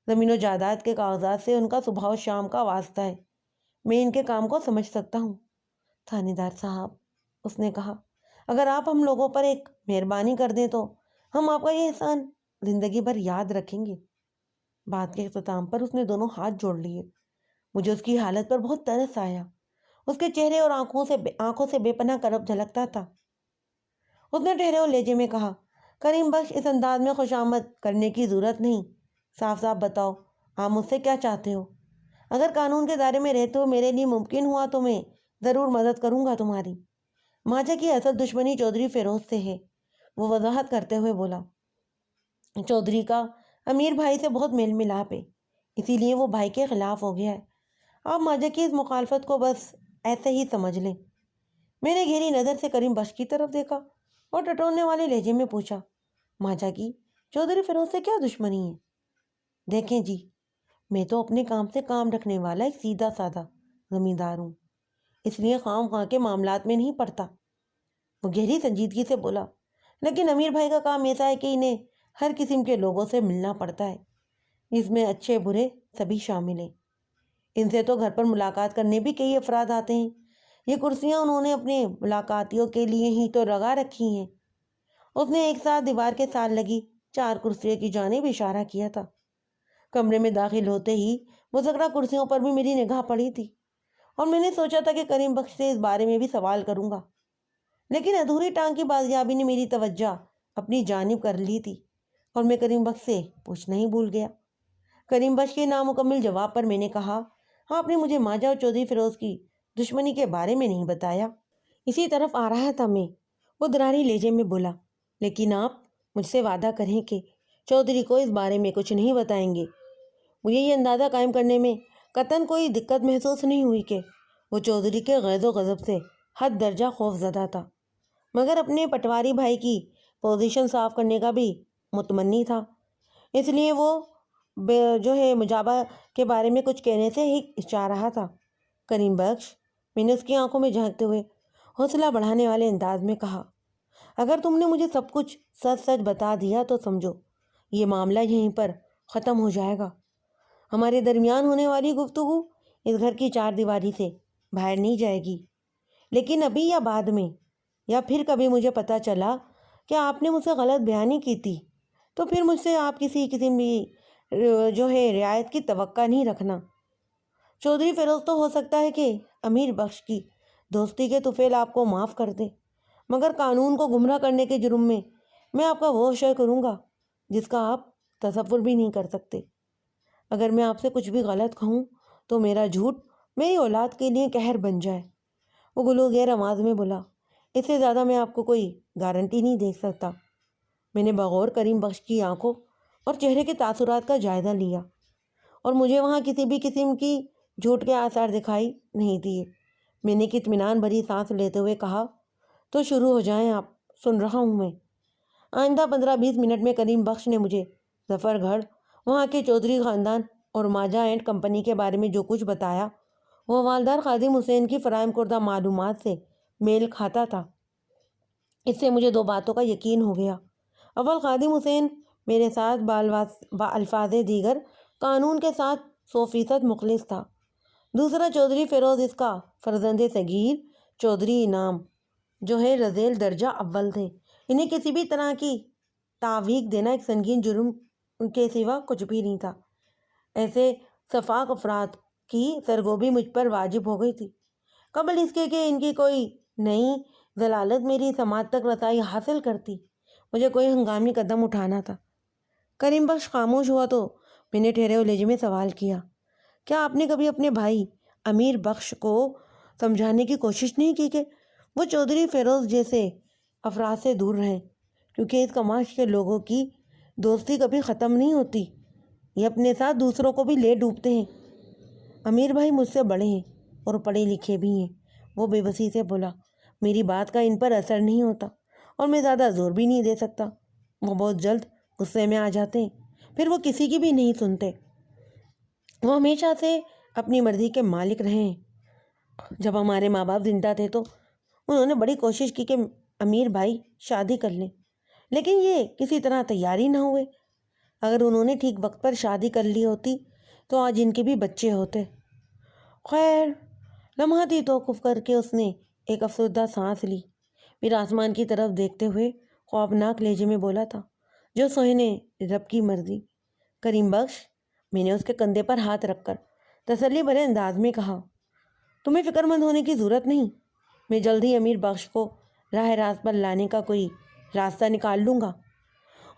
زمین و جائیداد کے کاغذات سے ان کا صبح و شام کا واسطہ ہے۔ میں ان کے کام کو سمجھ سکتا ہوں۔ تھانے دار صاحب، اس نے کہا، اگر آپ ہم لوگوں پر ایک مہربانی کر دیں تو ہم آپ کا یہ احسان زندگی بھر یاد رکھیں گے۔ بات کے اختتام پر اس نے دونوں ہاتھ جوڑ لیے۔ مجھے اس کی حالت پر بہت ترس آیا۔ اس کے چہرے اور آنکھوں سے بے پناہ کرب جھلکتا تھا۔ اس نے ٹھہرے ہوئے لہجے میں کہا، کریم بخش، اس انداز میں خوش آمد کرنے کی ضرورت نہیں۔ صاف صاف بتاؤ، آپ مجھ سے کیا چاہتے ہو؟ اگر قانون کے دائرے میں رہتے ہو میرے لیے ممکن ہوا تو میں ضرور مدد کروں گا تمہاری۔ ماجہ کی اصل دشمنی چودھری فیروز سے ہے، وہ وضاحت کرتے ہوئے بولا۔ چودھری کا امیر بھائی سے بہت میل ملاپ ہے، اسی لیے وہ بھائی کے خلاف ہو گیا ہے۔ آپ ماجہ کی اس مخالفت کو بس ایسے ہی سمجھ لیں۔ میں نے گہری نظر سے کریم بخش کی طرف دیکھا اور ٹٹولنے والے لہجے میں پوچھا، ماجا کی چودھری فیروز سے کیا دشمنی ہے؟ دیکھیں جی، میں تو اپنے کام سے کام رکھنے والا ایک سیدھا سادہ زمیندار ہوں، اس لیے خام خواہ کے معاملات میں نہیں پڑتا۔ وہ گہری سنجیدگی سے بولا، لیکن امیر بھائی کا کام ایسا ہے کہ انہیں ہر قسم کے لوگوں سے ملنا پڑتا ہے، جس میں اچھے برے سبھی شامل ہیں۔ ان سے تو گھر پر ملاقات کرنے بھی کئی افراد آتے ہیں۔ یہ کرسیاں انہوں نے اپنے ملاقاتیوں کے لیے ہی تو لگا رکھی ہیں۔ اس نے ایک ساتھ دیوار کے ساتھ لگی 4 کرسیوں کی جانب اشارہ کیا تھا۔ کمرے میں داخل ہوتے ہی مذکرہ کرسیوں پر بھی میری نگاہ پڑی تھی، اور میں نے سوچا تھا کہ کریم بخش سے اس بارے میں بھی سوال کروں گا، لیکن ادھوری ٹانگ کی بازیابی نے میری توجہ اپنی جانب کر لی تھی، اور میں کریم بخش سے پوچھنا ہی بھول گیا۔ کریم بخش کے نامکمل جواب پر میں نے کہا، آپ نے مجھے ماجا اور چودھری فیروز کی دشمنی کے بارے میں نہیں بتایا۔ اسی طرف آ رہا تھا میں، وہ دراری لہجے میں بولا، لیکن آپ مجھ سے وعدہ کریں کہ چودھری کو اس بارے میں کچھ نہیں بتائیں گے۔ مجھے یہ اندازہ قائم کرنے میں قطعاً کوئی دقت محسوس نہیں ہوئی کہ وہ چودھری کے غیظ و غضب سے حد درجہ خوف زدہ تھا، مگر اپنے پٹواری بھائی کی پوزیشن صاف کرنے کا بھی متمنی تھا، اس لیے وہ مجابہ کے بارے میں کچھ کہنے سے ہی ہچکچا رہا تھا۔ کریم بخش، میں نے اس کی آنکھوں میں جھانکتے ہوئے حوصلہ بڑھانے والے انداز میں کہا، اگر تم نے مجھے سب کچھ سچ سچ بتا دیا تو سمجھو یہ معاملہ یہیں پر ختم ہو جائے گا۔ ہمارے درمیان ہونے والی گفتگو اس گھر کی 4 دیواری سے باہر نہیں جائے گی، لیکن ابھی یا بعد میں، یا پھر کبھی مجھے پتہ چلا کہ آپ نے مجھ سے غلط بیانی کی تھی، تو پھر مجھ سے آپ کسی قسم بھی رعایت کی توقع نہیں رکھنا۔ چودھری فیروز تو ہو سکتا ہے کہ امیر بخش کی دوستی کے طفیل آپ کو معاف کر دے، مگر قانون کو گمراہ کرنے کے جرم میں آپ کا وہ شے کروں گا جس کا آپ تصور بھی نہیں کر سکتے۔ اگر میں آپ سے کچھ بھی غلط کہوں تو میرا جھوٹ میری اولاد کے لیے قہر بن جائے۔ وہ گلوگیر آواز میں بولا، اس سے زیادہ میں آپ کو کوئی گارنٹی نہیں دے سکتا۔ میں نے بغور کریم بخش کی آنکھوں اور چہرے کے تاثرات کا جائزہ لیا، اور مجھے وہاں کسی بھی قسم کی جھوٹ کے آثار دکھائی نہیں دیے۔ میں نے اطمینان بھری سانس لیتے ہوئے کہا، تو شروع ہو جائیں آپ، سن رہا ہوں میں۔ آئندہ 15-20 منٹ میں کریم بخش نے مجھے ظفر گڑھ، وہاں کے چودھری خاندان اور ماجا اینڈ کمپنی کے بارے میں جو کچھ بتایا وہ والدار خادم حسین کی فراہم کردہ معلومات سے میل کھاتا تھا۔ اس سے مجھے 2 باتوں کا یقین ہو گیا۔ اول، خادم حسین میرے ساتھ بالفاظ دیگر قانون کے ساتھ 100% مخلص تھا۔ دوسرا، چودھری فیروز اس کا فرزند صغیر چودھری انعام رذیل درجہ اول تھے۔ انہیں کسی بھی طرح کی تعویق دینا ایک سنگین جرم کے سوا کچھ بھی نہیں تھا۔ ایسے شفاق افراد کی سرگوبی مجھ پر واجب ہو گئی تھی، قبل اس کے کہ ان کی کوئی نئی ضلالت میری سماعت تک رسائی حاصل کرتی۔ مجھے کوئی ہنگامی قدم اٹھانا تھا۔ کریم بخش خاموش ہوا تو میں نے ٹھہرے ہوئے لہجے میں سوال کیا، کیا آپ نے کبھی اپنے بھائی امیر بخش کو سمجھانے کی کوشش نہیں کی کہ وہ چودھری فیروز جیسے افراد سے دور رہیں، کیونکہ اس کماش کے لوگوں کی دوستی کبھی ختم نہیں ہوتی، یہ اپنے ساتھ دوسروں کو بھی لے ڈوبتے ہیں۔ امیر بھائی مجھ سے بڑے ہیں اور پڑھے لکھے بھی ہیں، وہ بے بسی سے بولا، میری بات کا ان پر اثر نہیں ہوتا اور میں زیادہ زور بھی نہیں دے سکتا۔ وہ بہت جلد غصے میں آ جاتے ہیں، پھر وہ کسی کی بھی نہیں سنتے۔ وہ ہمیشہ سے اپنی مرضی کے مالک رہے ہیں۔ جب ہمارے ماں باپ زندہ تھے تو انہوں نے بڑی کوشش کی کہ امیر بھائی شادی کر لیں، لیکن یہ کسی طرح تیار ہی نہ ہوئے۔ اگر انہوں نے ٹھیک وقت پر شادی کر لی ہوتی تو آج ان کے بھی بچے ہوتے۔ خیر، لمحاتی توقف کر کے اس نے ایک افسردہ سانس لی، پھر آسمان کی طرف دیکھتے ہوئے خوفناک لہجے میں بولا تھا، جو سوہنے رب کی مرضی۔ کریم بخش، میں نے اس کے کندھے پر ہاتھ رکھ کر تسلی بھرے انداز میں کہا، تمہیں فکر مند ہونے کی ضرورت نہیں، میں جلد ہی امیر بخش کو راہ راست پر لانے کا کوئی راستہ نکال لوں گا۔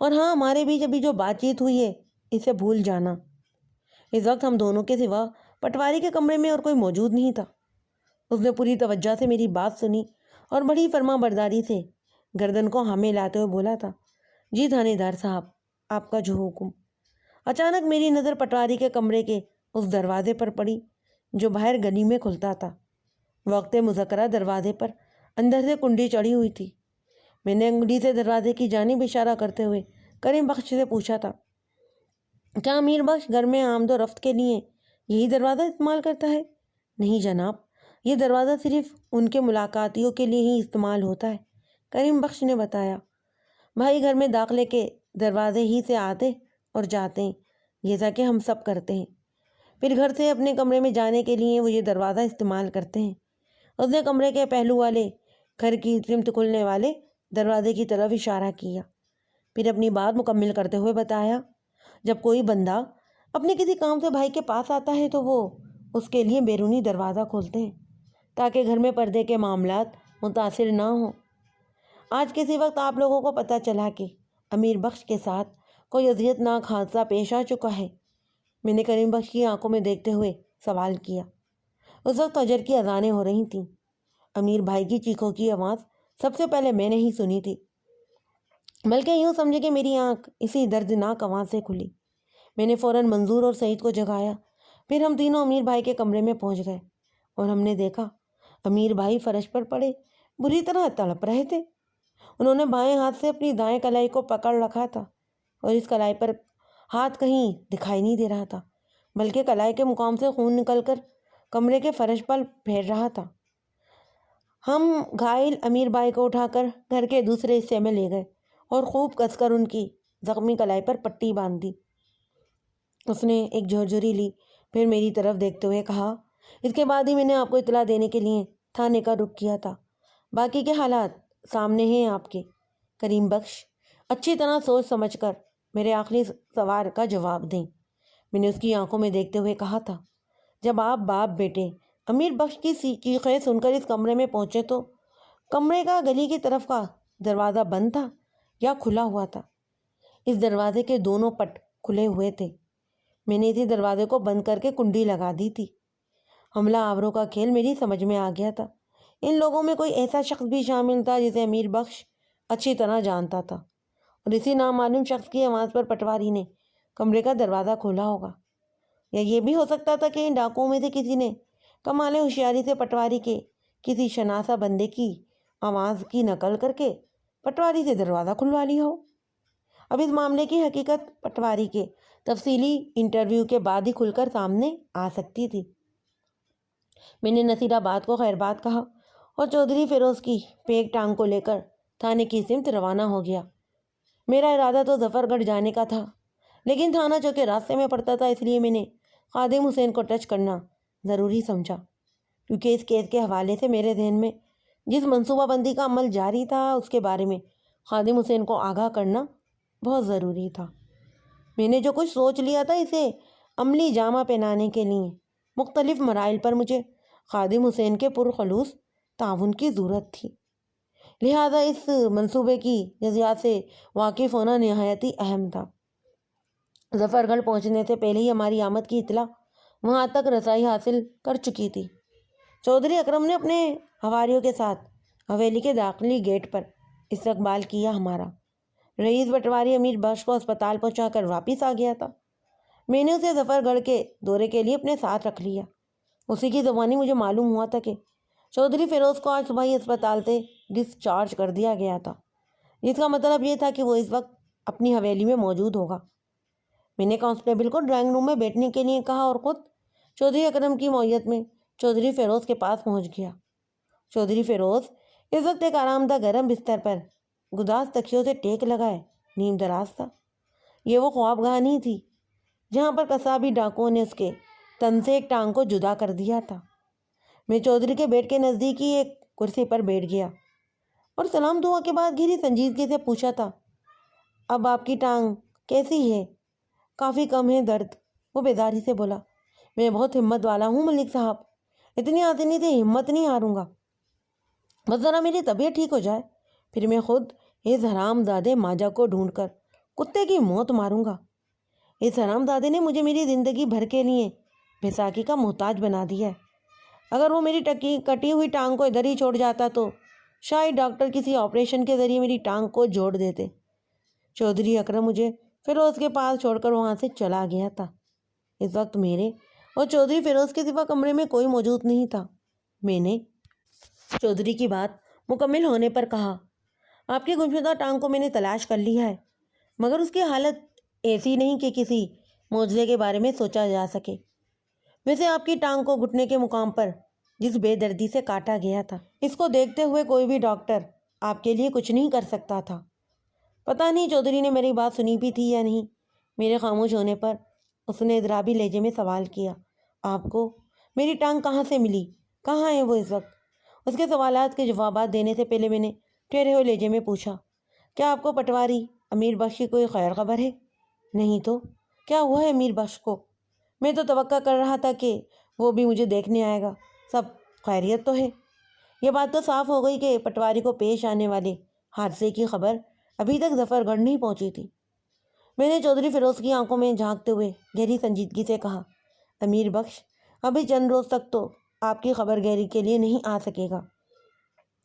اور ہاں، ہمارے بیچ ابھی جو بات چیت ہوئی ہے اسے بھول جانا۔ اس وقت ہم دونوں کے سوا پٹواری کے کمرے میں اور کوئی موجود نہیں تھا۔ اس نے پوری توجہ سے میری بات سنی اور بڑی فرما برداری سے گردن کو ہمیں لاتے ہوئے بولا تھا، جی تھانے دار صاحب، آپ کا جو حکم۔ اچانک میری نظر پٹواری کے کمرے کے اس دروازے پر پڑی جو باہر گلی میں کھلتا تھا۔ وقت مذکرہ دروازے پر اندر سے کنڈی چڑھی ہوئی تھی۔ میں نے انگلی سے دروازے کی جانب اشارہ کرتے ہوئے کریم بخش سے پوچھا تھا۔ کیا امیر بخش گھر میں آمد و رفت کے لیے یہی دروازہ استعمال کرتا ہے؟ نہیں جناب، یہ دروازہ صرف ان کے ملاقاتیوں کے لیے ہی استعمال ہوتا ہے، کریم بخش نے بتایا۔ بھائی گھر میں داخلے کے دروازے ہی سے آتے اور جاتے ہیں، جیسا کہ ہم سب کرتے ہیں۔ پھر گھر سے اپنے کمرے میں جانے کے لیے وہ یہ دروازہ استعمال کرتے ہیں۔ اس نے کمرے کے پہلو والے گھر کی سمت کھلنے والے دروازے کی طرف اشارہ کیا، پھر اپنی بات مکمل کرتے ہوئے بتایا۔ جب کوئی بندہ اپنے کسی کام سے بھائی کے پاس آتا ہے تو وہ اس کے لیے بیرونی دروازہ کھولتے ہیں تاکہ گھر میں پردے کے معاملات متاثر نہ ہوں۔ آج کسی وقت آپ لوگوں کو پتہ چلا کہ امیر بخش کے ساتھ کوئی اذیت ناک حادثہ پیش آ چکا ہے؟ میں نے کریم بخش کی آنکھوں میں دیکھتے ہوئے سوال کیا۔ اس وقت فجر کی اذانیں ہو رہی تھیں۔ امیر بھائی کی چیخوں کی آواز سب سے پہلے میں نے ہی سنی تھی، بلکہ یوں سمجھے کہ میری آنکھ اسی دردناک آواز سے کھلی۔ میں نے فوراً منظور اور سعید کو جگایا، پھر ہم تینوں امیر بھائی کے کمرے میں پہنچ گئے اور ہم نے دیکھا امیر بھائی فرش پر پڑے بری طرح تڑپ رہے تھے۔ انہوں نے بائیں ہاتھ سے اپنی دائیں کلائی کو پکڑ رکھا تھا اور اس کلائی پر ہاتھ کہیں دکھائی نہیں دے رہا تھا، بلکہ کلائی کے مقام سے خون نکل کر کمرے کے فرش پر پھیر رہا تھا۔ ہم گھائل امیر بھائی کو اٹھا کر گھر کے دوسرے حصے میں لے گئے اور خوب کس کر ان کی زخمی کلائی پر پٹی باندھ دی۔ اس نے ایک جھرجھری لی، پھر میری طرف دیکھتے ہوئے کہا، اس کے بعد ہی میں نے آپ کو اطلاع دینے کے لیے تھانے کا رخ کیا تھا۔ باقی کے حالات سامنے ہیں آپ کے۔ کریم بخش اچھی طرح سوچ سمجھ کر میرے آخری سوال کا جواب دیں، میں نے اس کی آنکھوں میں دیکھتے ہوئے کہا تھا۔ جب آپ باپ بیٹے امیر بخش کی چیخیں سن کر اس کمرے میں پہنچے تو کمرے کا گلی کی طرف کا دروازہ بند تھا یا کھلا ہوا تھا؟ اس دروازے کے دونوں پٹ کھلے ہوئے تھے۔ میں نے اسی دروازے کو بند کر کے کنڈی لگا دی تھی۔ حملہ آوروں کا کھیل میری سمجھ میں آ گیا تھا۔ ان لوگوں میں کوئی ایسا شخص بھی شامل تھا جسے امیر بخش اچھی طرح جانتا تھا، اور اسی نامعلوم شخص کی آواز پر پٹواری نے کمرے کا دروازہ کھولا ہوگا۔ یا یہ بھی ہو سکتا تھا کہ ان ڈاکوؤں میں سے کسی نے کمال ہوشیاری سے پٹواری کے کسی شناسا بندے کی آواز کی نقل کر کے پٹواری سے دروازہ کھلوا لیا ہو۔ اب اس معاملے کی حقیقت پٹواری کے تفصیلی انٹرویو کے بعد ہی کھل کر سامنے آ سکتی تھی۔ میں نے نصیر آباد کو خیر بات کہا اور چودھری فیروز کی پیک ٹانگ کو لے کر تھانے کی سمت روانہ ہو گیا۔ میرا ارادہ تو ظفر گڑھ جانے کا تھا، لیکن تھانہ چونکہ راستے میں پڑتا تھا، اس لیے میں نے خادم حسین کو ٹچ کرنا ضروری سمجھا، کیونکہ اس کیس کے حوالے سے میرے ذہن میں جس منصوبہ بندی کا عمل جاری تھا اس کے بارے میں خادم حسین کو آگاہ کرنا بہت ضروری تھا۔ میں نے جو کچھ سوچ لیا تھا اسے عملی جامہ پہنانے کے لیے مختلف مراحل پر مجھے خادم حسین کے پرخلوص تعاون کی ضرورت تھی، لہذا اس منصوبے کی جزیات سے واقف ہونا نہایت ہی اہم تھا۔ ظفر گڑھ پہنچنے سے پہلے ہی ہماری آمد کی اطلاع وہاں تک رسائی حاصل کر چکی تھی۔ چودھری اکرم نے اپنے حواریوں کے ساتھ حویلی کے داخلی گیٹ پر استقبال کیا ہمارا۔ رئیس پٹواری امیر بخش کو اسپتال پہنچا کر واپس آ گیا تھا۔ میں نے اسے ظفر گڑھ کے دورے کے لیے اپنے ساتھ رکھ لیا۔ اسی کی زبانی مجھے معلوم ہوا تھا کہ چودھری فیروز کو آج صبح ہی اسپتال سے ڈسچارج کر دیا گیا تھا، جس کا مطلب یہ تھا کہ وہ اس وقت اپنی حویلی میں موجود ہوگا۔ میں نے کانسٹیبل کو ڈرائنگ روم میں بیٹھنے کے لیے کہا اور خود چودھری اکرم کی معیت میں چودھری فیروز کے پاس پہنچ گیا۔ چودھری فیروز اس وقت ایک آرام دہ گرم بستر پر گداز تکیوں سے ٹیک لگائے نیم دراز تھا۔ یہ وہ خوابگاہ نہیں تھی جہاں پر قصابی ڈاکوؤں نے اس کے تن سے ایک ٹانگ کو جدا کر دیا تھا۔ میں چودھری کے بیڈ کے نزدیک ہی ایک کرسی پر بیٹھ گیا اور سلام دعا کے بعد گہری سنجیدگی سے پوچھا تھا، اب آپ کی ٹانگ کیسی ہے؟ کافی کم ہے درد، وہ بیداری سے بولا۔ میں بہت ہمت والا ہوں ملک صاحب، اتنی آسانی سے ہمت نہیں ہاروں گا، بس ذرا میری طبیعت ٹھیک ہو جائے، پھر میں خود اس حرام زادے ماجا کو ڈھونڈ کر کتے کی موت ماروں گا۔ اس حرام زادے نے مجھے میری زندگی بھر کے لیے بیساکھی کا محتاج بنا دیا ہے۔ اگر وہ میری کٹی ہوئی ٹانگ کو ادھر ہی چھوڑ جاتا تو شاید ڈاکٹر کسی آپریشن کے ذریعے میری ٹانگ کو جوڑ دیتے۔ چودھری اکرم مجھے فیروز کے پاس چھوڑ کر وہاں سے چلا گیا تھا۔ اس وقت میرے اور چودھری فیروز کے سوا کمرے میں کوئی موجود نہیں تھا۔ میں نے چودھری کی بات مکمل ہونے پر کہا، آپ کی گمشدہ ٹانگ کو میں نے تلاش کر لیا ہے، مگر اس کی حالت ایسی نہیں کہ کسی معجزے کے بارے میں سوچا جا سکے۔ ویسے آپ کی ٹانگ کو گھٹنے کے مقام پر جس بے دردی سے کاٹا گیا تھا، اس کو دیکھتے ہوئے کوئی بھی ڈاکٹر آپ کے لیے کچھ نہیں کر سکتا تھا۔ پتہ نہیں چودھری نے میری بات سنی بھی تھی یا نہیں۔ میرے خاموش ہونے پر اس نے اضطرابی لہجے میں سوال کیا، آپ کو میری ٹانگ کہاں سے ملی؟ کہاں ہے وہ اس وقت؟ اس کے سوالات کے جوابات دینے سے پہلے میں نے ٹھہرے ہوئے لہجے میں پوچھا، کیا آپ کو پٹواری امیر بخش کی کوئی خیر خبر ہے؟ نہیں تو کیا ہوا ہے امیر بخش کو؟ میں تو توقع کر رہا تھا کہ وہ بھی مجھے دیکھنے آئے گا، سب خیریت تو ہے۔ یہ بات تو صاف ہو گئی کہ پٹواری کو پیش آنے والے حادثے کی خبر ابھی تک ظفر گڑھ نہیں پہنچی تھی۔ میں نے چودھری فیروز کی آنکھوں میں جھانکتے ہوئے گہری سنجیدگی سے کہا، امیر بخش ابھی چند روز تک تو آپ کی خبر گیری کے لیے نہیں آ سکے گا،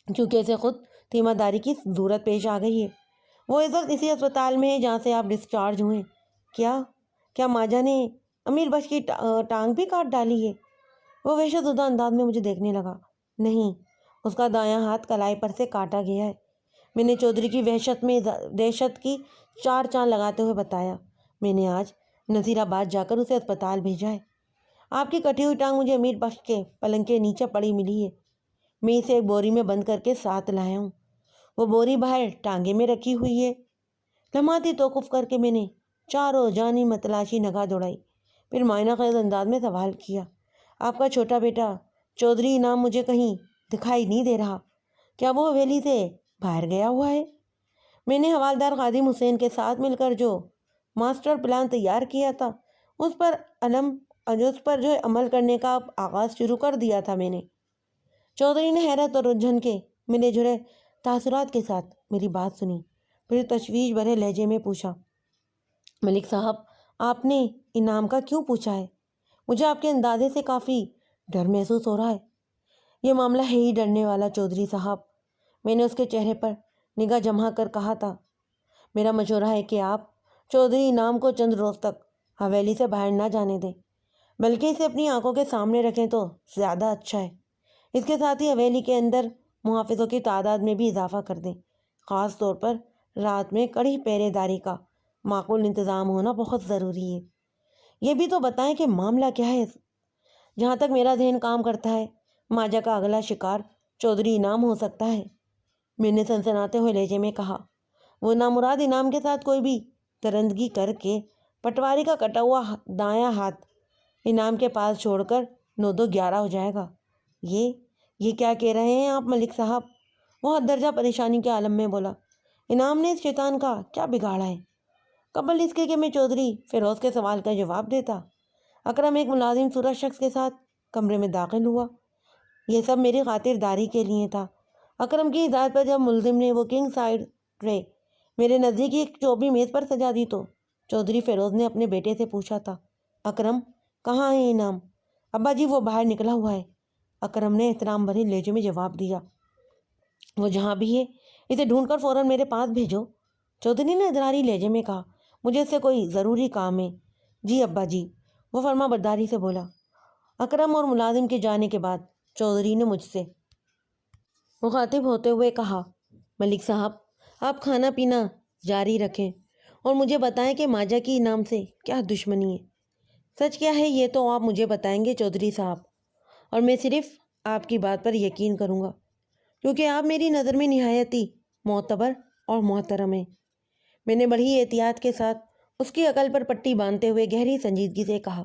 کیونکہ اسے خود تیمہ داری کی ضرورت پیش آ گئی ہے۔ وہ اس وقت اسی اسپتال میں ہے جہاں سے آپ ڈسچارج ہوئے۔ کیا ماجا نے امیر بخش کی ٹانگ بھی کاٹ ڈالی ہے؟ وہ وحشت زدہ انداز میں مجھے دیکھنے لگا۔ نہیں، اس کا دایاں ہاتھ کلائی پر سے کاٹا گیا ہے۔ میں نے چودھری کی دہشت کی چار چاند لگاتے ہوئے بتایا، میں نے آج نذیر آباد جا کر اسے اسپتال بھیجا ہے۔ آپ کی کٹی ہوئی ٹانگ مجھے امیر بخش کے پلنگ کے نیچے پڑی ملی ہے۔ میں اسے ایک بوری میں بند کر کے ساتھ لایا ہوں۔ وہ بوری باہر ٹانگے میں رکھی ہوئی ہے۔ لمحاتی توقف کر کے میں نے چاروں جانب متلاشی نگاہ دوڑائی، پھر معائنہ خیز انداز میں سوال کیا، آپ کا چھوٹا بیٹا چودھری انعام مجھے کہیں دکھائی نہیں دے رہا؟ کیا وہ حویلی سے باہر گیا ہوا ہے؟ میں نے حوالدار خادم حسین کے ساتھ مل کر جو ماسٹر پلان تیار کیا تھا اس پر عمل کرنے کا آغاز شروع کر دیا تھا۔ میں نے چودھری نے حیرت اور رجھن کے ملے جلے تاثرات کے ساتھ میری بات سنی، پھر تشویش بھرے لہجے میں پوچھا، ملک صاحب آپ نے انعام کا کیوں پوچھا ہے؟ مجھے آپ کے اندازے سے کافی ڈر محسوس ہو رہا ہے۔ یہ معاملہ ہے ہی ڈرنے والا چودھری صاحب، میں نے اس کے چہرے پر نگاہ جما کر کہا تھا۔ میرا مشورہ ہے کہ آپ چودھری انعام کو چند روز تک حویلی سے باہر نہ جانے دیں، بلکہ اسے اپنی آنکھوں کے سامنے رکھیں تو زیادہ اچھا ہے۔ اس کے ساتھ ہی حویلی کے اندر محافظوں کی تعداد میں بھی اضافہ کر دیں، خاص طور پر رات میں کڑی پہرے داری کا معقول انتظام ہونا بہت ضروری ہے۔ یہ بھی تو بتائیں کہ معاملہ کیا ہے؟ جہاں تک میرا ذہن کام کرتا ہے ماجا کا اگلا شکار چودھری انعام ہو سکتا ہے، میں نے سنسناتے ہوئے لہجے میں کہا۔ وہ نامراد انعام کے ساتھ کوئی بھی درندگی کر کے پٹواری کا کٹا ہوا دایاں ہاتھ انعام کے پاس چھوڑ کر 9-2-11 ہو جائے گا۔ یہ کیا کہہ رہے ہیں آپ ملک صاحب؟ وہ حد درجہ پریشانی کے عالم میں بولا۔ انعام نے اس شیطان کا کیا بگاڑا ہے؟ قبل اس کے کہ میں چودھری فیروز کے سوال کا جواب دیتا، اکرم ایک ملازم صورت شخص کے ساتھ کمرے میں داخل ہوا۔ یہ سب میری خاطر داری کے لیے تھا۔ اکرم کی ہدایت پر جب ملزم نے وہ کنگ سائز ٹرے میرے نزدیک ایک چوبی میز پر سجا دی تو چودھری فیروز نے اپنے بیٹے سے پوچھا تھا، اکرم کہاں ہے انعام؟ ابا جی وہ باہر نکلا ہوا ہے، اکرم نے احترام بھرے لہجے میں جواب دیا۔ وہ جہاں بھی ہے اسے ڈھونڈ کر فوراً میرے پاس بھیجو، چودھری نے اضطراری لہجے میں کہا، مجھے اس سے کوئی ضروری کام ہے۔ جی ابا جی، وہ فرما برداری سے بولا۔ اکرم اور ملازم کے جانے کے بعد چودھری نے مجھ سے مخاطب ہوتے ہوئے کہا، ملک صاحب آپ کھانا پینا جاری رکھیں اور مجھے بتائیں کہ ماجا کی انعام سے کیا دشمنی ہے؟ سچ کیا ہے یہ تو آپ مجھے بتائیں گے چودھری صاحب، اور میں صرف آپ کی بات پر یقین کروں گا، کیونکہ آپ میری نظر میں نہایت ہی معتبر اور محترم ہیں۔ میں نے بڑی احتیاط کے ساتھ اس کی عقل پر پٹی باندھتے ہوئے گہری سنجیدگی سے کہا،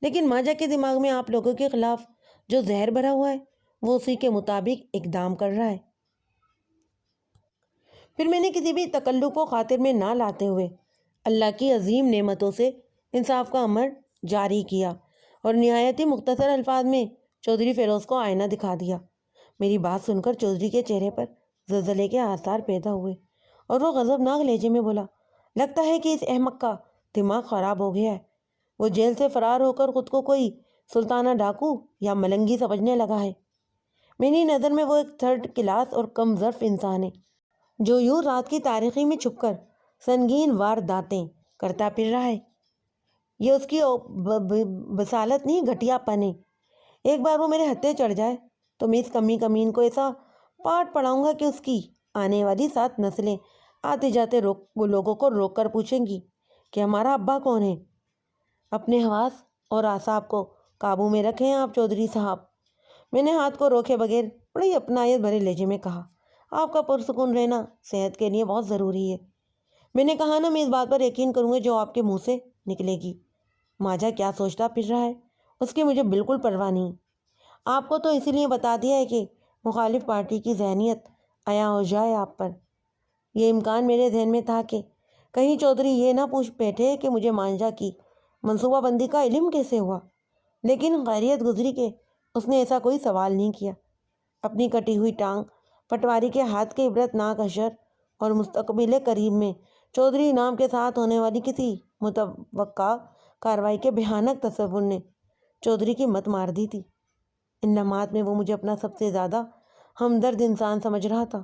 لیکن ماجا کے دماغ میں آپ لوگوں کے خلاف جو زہر بھرا ہوا ہے وہ اسی کے مطابق اقدام کر رہا ہے۔ پھر میں نے کسی بھی تکلف کو خاطر میں نہ لاتے ہوئے اللہ کی عظیم نعمتوں سے انصاف کا امر جاری کیا اور نہایت ہی مختصر الفاظ میں چودھری فیروز کو آئینہ دکھا دیا۔ میری بات سن کر چودھری کے چہرے پر زلزلے کے آثار پیدا ہوئے اور وہ غضبناک لہجے میں بولا، لگتا ہے کہ اس احمق کا دماغ خراب ہو گیا ہے۔ وہ جیل سے فرار ہو کر خود کو کوئی سلطانہ ڈاکو یا ملنگی سمجھنے لگا ہے۔ میری نظر میں وہ ایک تھرڈ کلاس اور کم ظرف انسان ہے جو یوں رات کی تاریکی میں چھپ کر سنگین وارداتیں کرتا پھر رہا ہے۔ یہ اس کی بصالت نہیں، گھٹیا پن ہے۔ ایک بار وہ میرے ہتھے چڑھ جائے تو میں اس کمین کو ایسا پاٹ پڑاؤں گا کہ اس کی آنے والی 7 نسلیں آتے جاتے وہ لوگوں کو روک کر پوچھیں گی کہ ہمارا ابا کون ہے۔ اپنے حواس اور اعصاب کو قابو میں رکھیں آپ چودھری صاحب۔ میں نے ہاتھ کو روکے بغیر بڑی اپنائیت بھرے لہجے میں کہا، آپ کا پرسکون رہنا صحت کے لیے بہت ضروری ہے۔ میں نے کہا نا، میں اس بات پر یقین کروں گا جو آپ کے منہ سے نکلے گی۔ ماجا کیا سوچتا پھر رہا ہے اس کی مجھے بالکل پرواہ نہیں۔ آپ کو تو اسی لیے بتا دیا ہے کہ مخالف پارٹی کی ذہنیت عیاں ہو جائے آپ پر۔ یہ امکان میرے ذہن میں تھا کہ کہیں چودھری یہ نہ پوچھ بیٹھے کہ مجھے مانجا کی منصوبہ بندی کا علم کیسے ہوا، لیکن خیریت گزری کہ اس نے ایسا کوئی سوال نہیں کیا۔ اپنی کٹی ہوئی ٹانگ پٹواری کے ہاتھ کے عبرت ناک اشر اور مستقبل قریب میں چودھری نام کے ساتھ ہونے والی کسی متوقع کارروائی کے بھیانک تصور نے چودھری کی مت مار دی تھی۔ ان لمحات میں وہ مجھے اپنا سب سے زیادہ ہمدرد انسان سمجھ رہا تھا۔